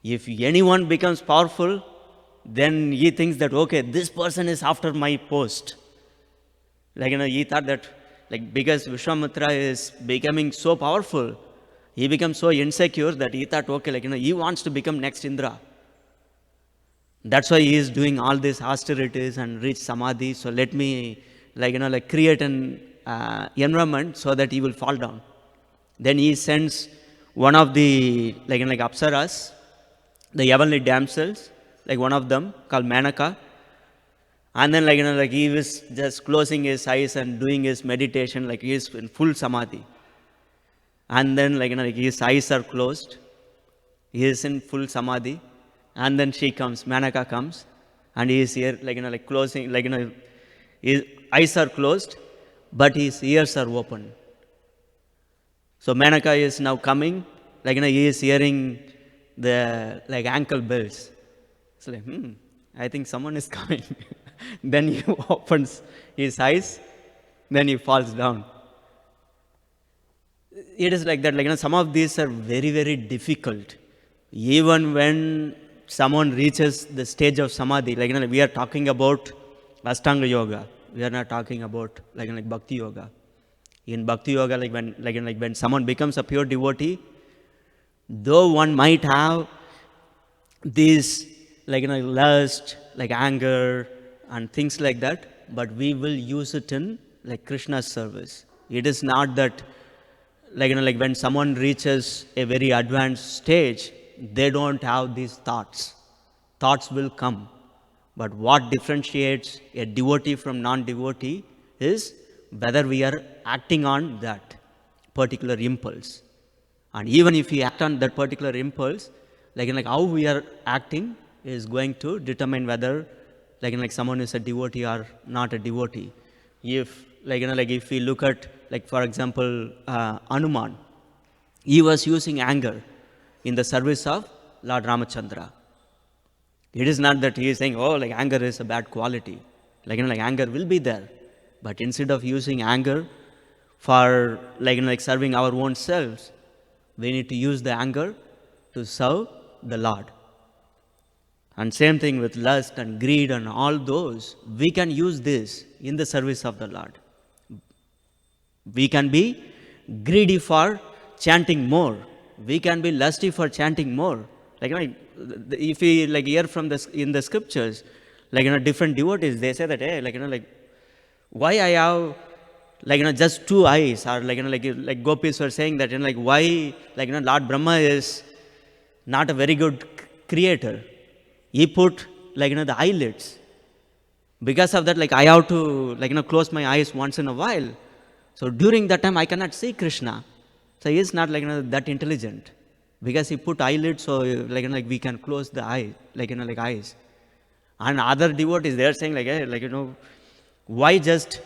If anyone becomes powerful, then he thinks that, okay, this person is after my post. Like, he thought that, like, because Vishwamitra is becoming so powerful, he becomes so insecure that he thought, okay, like, he wants to become next Indra. That's why he is doing all these austerities and reach samadhi. So let me, like, create an environment so that he will fall down. Then he sends one of the like apsaras, the heavenly damsels, like one of them called Manaka. And then like he was just closing his eyes and doing his meditation, like he is in full samadhi. And then like his eyes are closed. He is in full samadhi. And then she comes, Manaka comes, and he is here like closing, his eyes are closed, but his ears are open. So Manaka is now coming, he is hearing the ankle bells. So I think someone is coming. Then he opens his eyes, then he falls down. It is like that, some of these are very, very difficult. Even when someone reaches the stage of samadhi, we are talking about Ashtanga Yoga. We are not talking about like Bhakti Yoga. In Bhakti Yoga, when someone becomes a pure devotee, though one might have these lust, anger, and things like that, but we will use it in Krishna's service. It is not that when someone reaches a very advanced stage, they don't have these thoughts. Thoughts will come. But what differentiates a devotee from non-devotee is whether we are acting on that particular impulse. And even if we act on that particular impulse, how we are acting is going to determine whether someone is a devotee or not a devotee. If if we look at for example Hanuman, he was using anger in the service of Lord Ramachandra. It is not that he is saying, oh, anger is a bad quality. Anger will be there. But instead of using anger for serving our own selves, we need to use the anger to serve the Lord. And same thing with lust and greed and all those, we can use this in the service of the Lord. We can be greedy for chanting more. We can be lusty for chanting more. If we hear from in the scriptures, different devotees, they say that, hey, why I have just two eyes, or like gopis were saying that, why Lord Brahma is not a very good creator. He put the eyelids. Because of that, I have to close my eyes once in a while. So during that time I cannot see Krishna. So he is not that intelligent. Because he put eyelids, so we can close the eye, eyes. And other devotees, they are saying hey, why just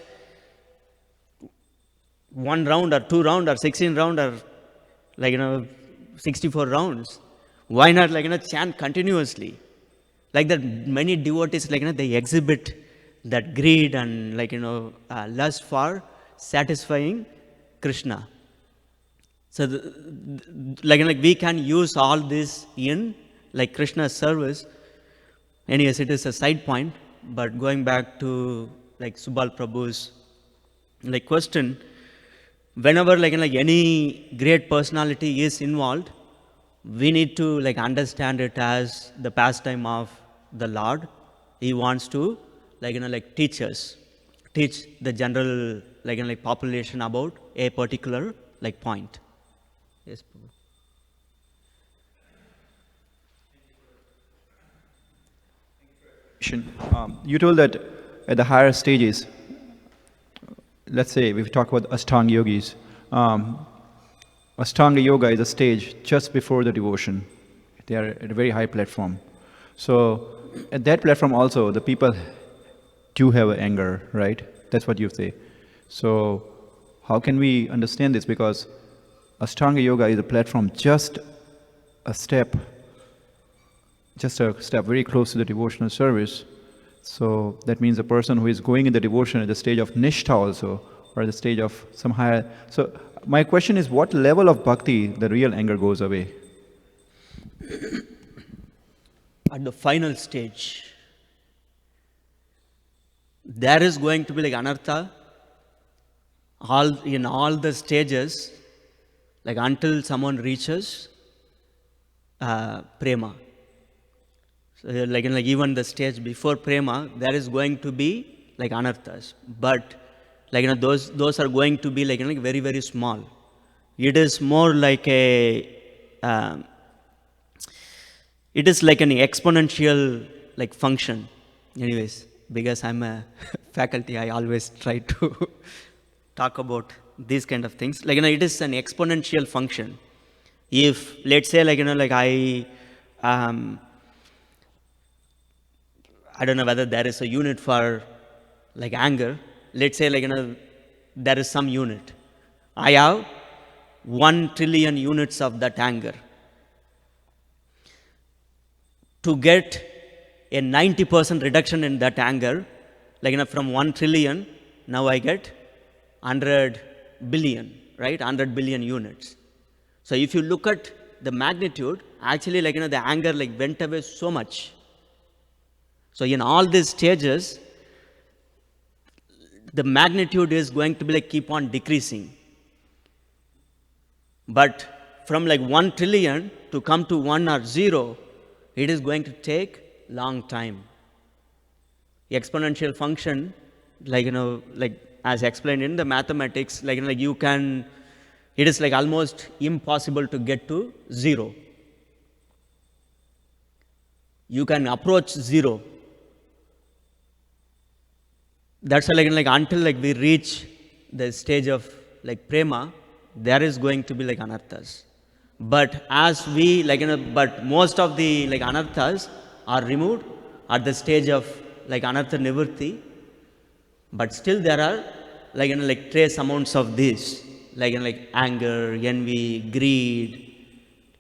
1 round or 2 round or 16 round or 64 rounds? Why not chant continuously? Like that, many devotees they exhibit that greed and lust for satisfying Krishna. So we can use all this in Krishna's service. Anyways, it is a side point, but going back to Subal Prabhu's question, whenever any great personality is involved, we need to understand it as the pastime of the Lord. He wants to teach us, teach the general population about a particular point. Yes, Prabhu. You told that at the higher stages, let's say we talk about Ashtanga yogis, Ashtanga yoga is a stage just before the devotion. They are at a very high platform. So at that platform also, the people do have anger, right? That's what you say. So how can we understand this? Because Ashtanga yoga is a platform, just a step very close to the devotional service. So that means a person who is going in the devotion at the stage of nishtha also, or the stage of some higher. So my question is, what level of bhakti the real anger goes away? At the final stage, there is going to be anartha in all the stages, until someone reaches prema. So even the stage before prema, there is going to be anarthas, but those are going to be very, very small. It is more like a um, it is like an exponential like function. Anyways, because I'm a faculty, I always try to talk about these kind of things. Like, it is an exponential function. If, let's say, like, I don't know whether there is a unit for like anger. Let's say, like, there is some unit. I have 1 trillion units of that anger. To get a 90% reduction in that anger, like, from 1 trillion, now I get 100 billion, right? 100 billion units. So if you look at the magnitude, actually, like, the anger like went away so much. So in all these stages, the magnitude is going to be like keep on decreasing. But from like 1 trillion to come to 1 or 0, it is going to take long time. Exponential function, like, like as explained in the mathematics, like, you can, it is like almost impossible to get to 0. You can approach 0. That's why, like until like we reach the stage of like prema, there is going to be like anarthas. But as we but most of the like anarthas are removed at the stage of like anartha nivritti. But still there are like trace amounts of this, like anger, envy, greed,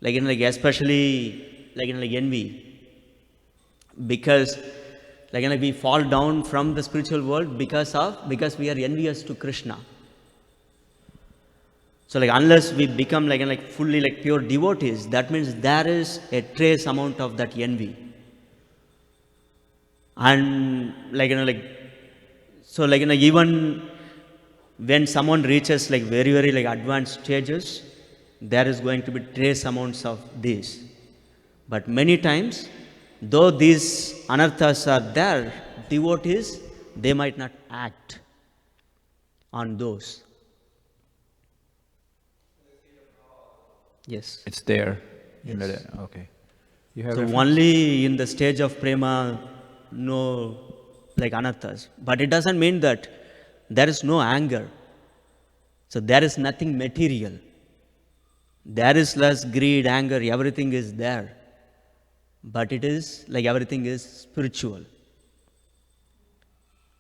like especially like envy, because we fall down from the spiritual world because we are envious to Krishna. So unless we become fully pure devotees, that means there is a trace amount of that envy. And so even when someone reaches very advanced stages, there is going to be trace amounts of this. But many times, though these anarthas are there, devotees, they might not act on those. Yes. It's there. Yes. Okay. You have So reference? only in the stage of prema, no anarthas. But it doesn't mean that there is no anger. So there is nothing material. There is less greed, anger, everything is there. But it is everything is spiritual.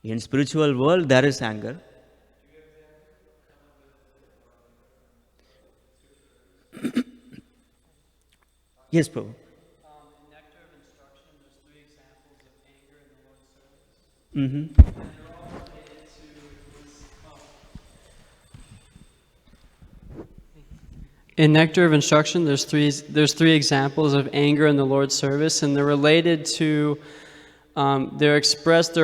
In spiritual world, there is anger. Yes, Prabhu. In Nectar of Instruction, there's 3 examples of anger in the Lord's service. Mm-hmm. And they're all related to this. In Nectar of Instruction, there's three examples of anger in the Lord's service, and they're related to, they're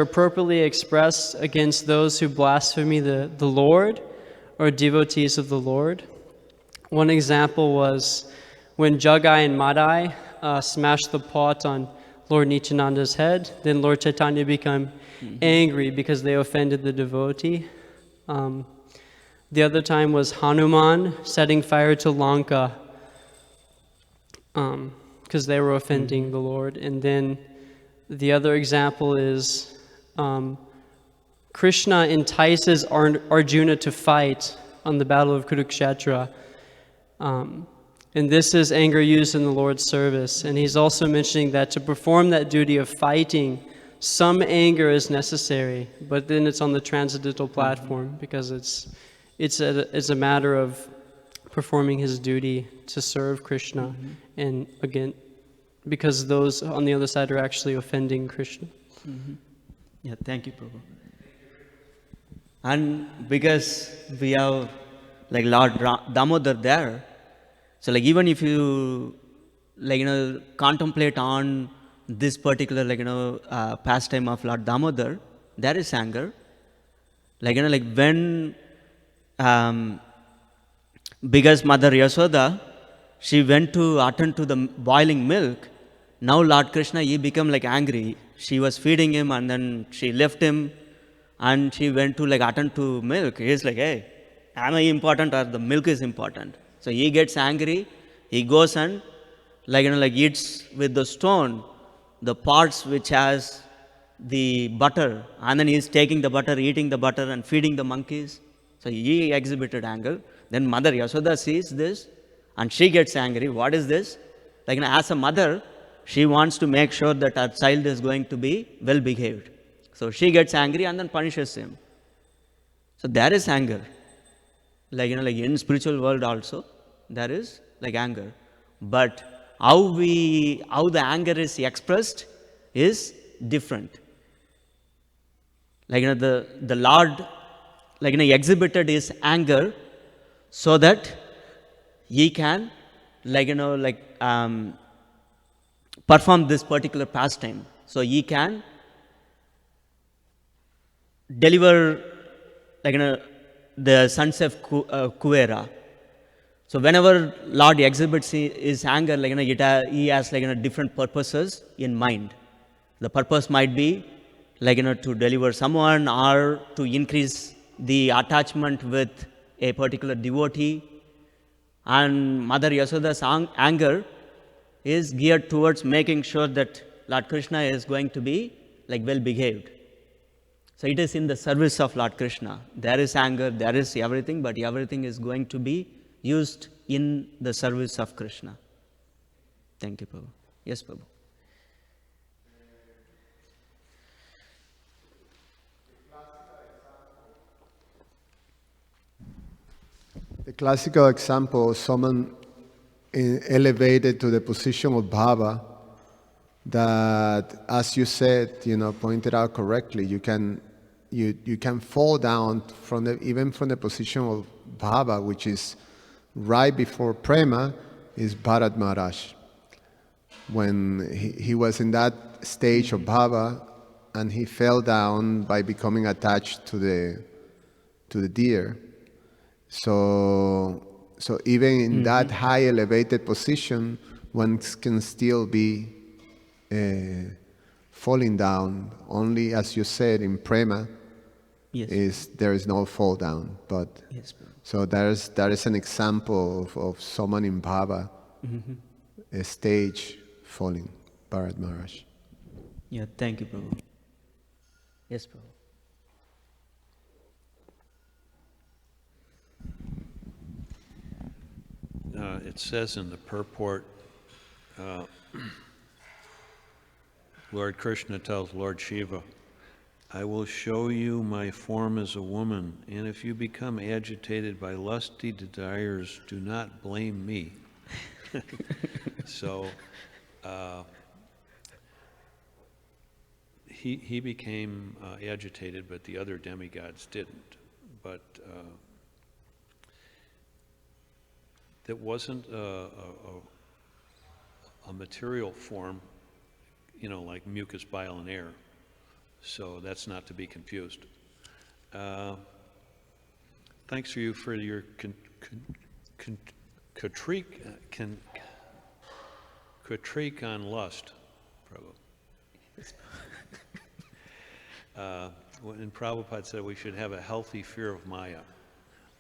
appropriately expressed against those who blaspheme the Lord or devotees of the Lord. One example was when Jagai and Madai smashed the pot on Lord Nityananda's head, then Lord Chaitanya became angry because they offended the devotee. The other time was Hanuman setting fire to Lanka because they were offending the Lord. And then the other example is Krishna entices Arjuna to fight on the battle of Kurukshetra. And this is anger used in the Lord's service. And he's also mentioning that to perform that duty of fighting, some anger is necessary, but then it's on the transcendental platform because it's a matter of performing his duty to serve Krishna. And again, because those on the other side are actually offending Krishna. Yeah, thank you, Prabhu. And because we have Lord Damodar there, so even if you contemplate on this particular pastime of Lord Damodar, there is anger. When because Mother Yasoda, she went to attend to the boiling milk. Now Lord Krishna, he became angry. She was feeding him and then she left him and she went to attend to milk. He's like, hey, am I important or the milk is important? So he gets angry he goes and like eats with the stone the parts which has the butter, and then he's taking the butter, eating the butter, and feeding the monkeys. So he exhibited anger. Then Mother Yasoda sees this, and she gets angry. What is this? As a mother, she wants to make sure that her child is going to be well behaved. So she gets angry and then punishes him. So there is anger. In spiritual world also, there is anger. But how the anger is expressed is different. The Lord exhibited his anger so that he can perform this particular pastime. So he can deliver the sons of Kuvera. So whenever Lord exhibits his anger, he has different purposes in mind. The purpose might be to deliver someone, or to increase the attachment with a particular devotee. And Mother Yasoda's anger is geared towards making sure that Lord Krishna is going to be well behaved. So it is in the service of Lord Krishna. There is anger, there is everything, but everything is going to be used in the service of Krishna. Thank you, Prabhu. Yes, Prabhu. The classical example of someone elevated to the position of Bhava, that, as you said, pointed out correctly, you can fall down even from the position of Bhava, which is right before Prema, is Bharat Maharaj. When he was in that stage of Bhava, and he fell down by becoming attached to the deer. So even in that high elevated position, one can still be falling down. Only, as you said, in Prema, Yes. there is no fall down. But Yes, so there is an example of someone in Bhava, a stage falling, Bharat Maharaj. Yeah, thank you, Prabhu. Yes, Prabhu. It says in the purport, Lord Krishna tells Lord Shiva, I will show you my form as a woman, and if you become agitated by lusty desires, do not blame me. So he became agitated, but the other demigods didn't. But that wasn't a material form, like mucus, bile, and air. So that's not to be confused. Thanks to you for your critique on lust, Prabhu. When Prabhupada said we should have a healthy fear of Maya.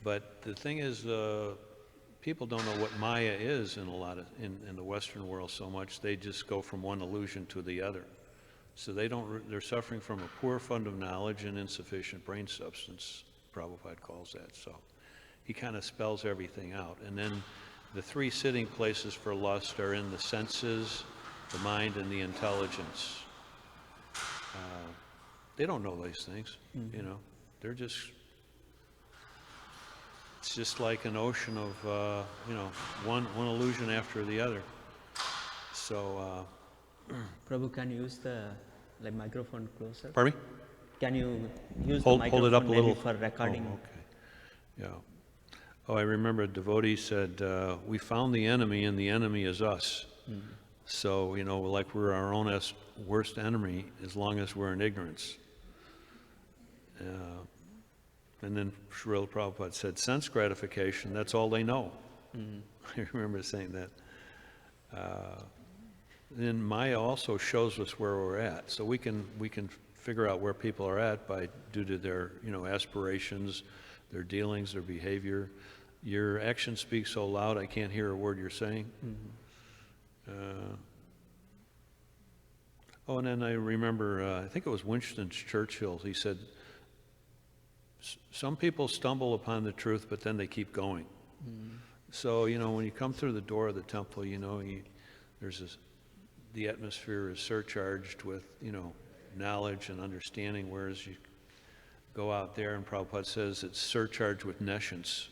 But the thing is, people don't know what Maya is in the Western world so much. They just go from one illusion to the other. So they're suffering from a poor fund of knowledge and insufficient brain substance, Prabhupada calls that. So he kind of spells everything out. And then the three sitting places for lust are in the senses, the mind, and the intelligence. They don't know these things, They're just, it's just like an ocean of, one illusion after the other. So, Prabhu, can you use the microphone closer? Pardon me? Can you use Hold the microphone it up a little for recording? Oh, okay. Yeah. Oh, I remember a devotee said, we found the enemy and the enemy is us. So, we're our own worst enemy as long as we're in ignorance. And then Srila Prabhupada said, sense gratification, that's all they know. I remember saying that. Then Maya also shows us where we're at. So we can figure out where people are at due to their aspirations, their dealings, their behavior. Your actions speak so loud I can't hear a word you're saying. Oh, and then I remember, I think it was Winston Churchill, he said, some people stumble upon the truth, but then they keep going. So, when you come through the door of the temple, there's this, the atmosphere is surcharged with, knowledge and understanding, whereas you go out there, and Prabhupada says it's surcharged with nescience.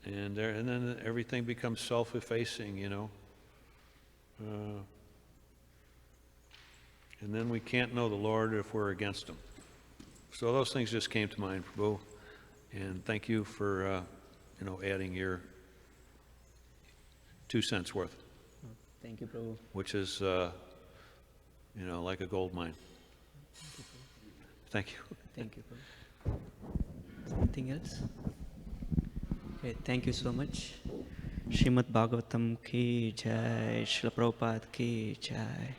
And then everything becomes self-effacing, and then we can't know the Lord if we're against Him. So those things just came to mind, Prabhu. And thank you for, adding your 2 cents worth. Thank you, Prabhu. Which is, like a gold mine. Thank you. Thank you, Prabhu. Something else? Okay, thank you so much. Srimad Bhagavatam ki jai, Srila Prabhupada ki jai.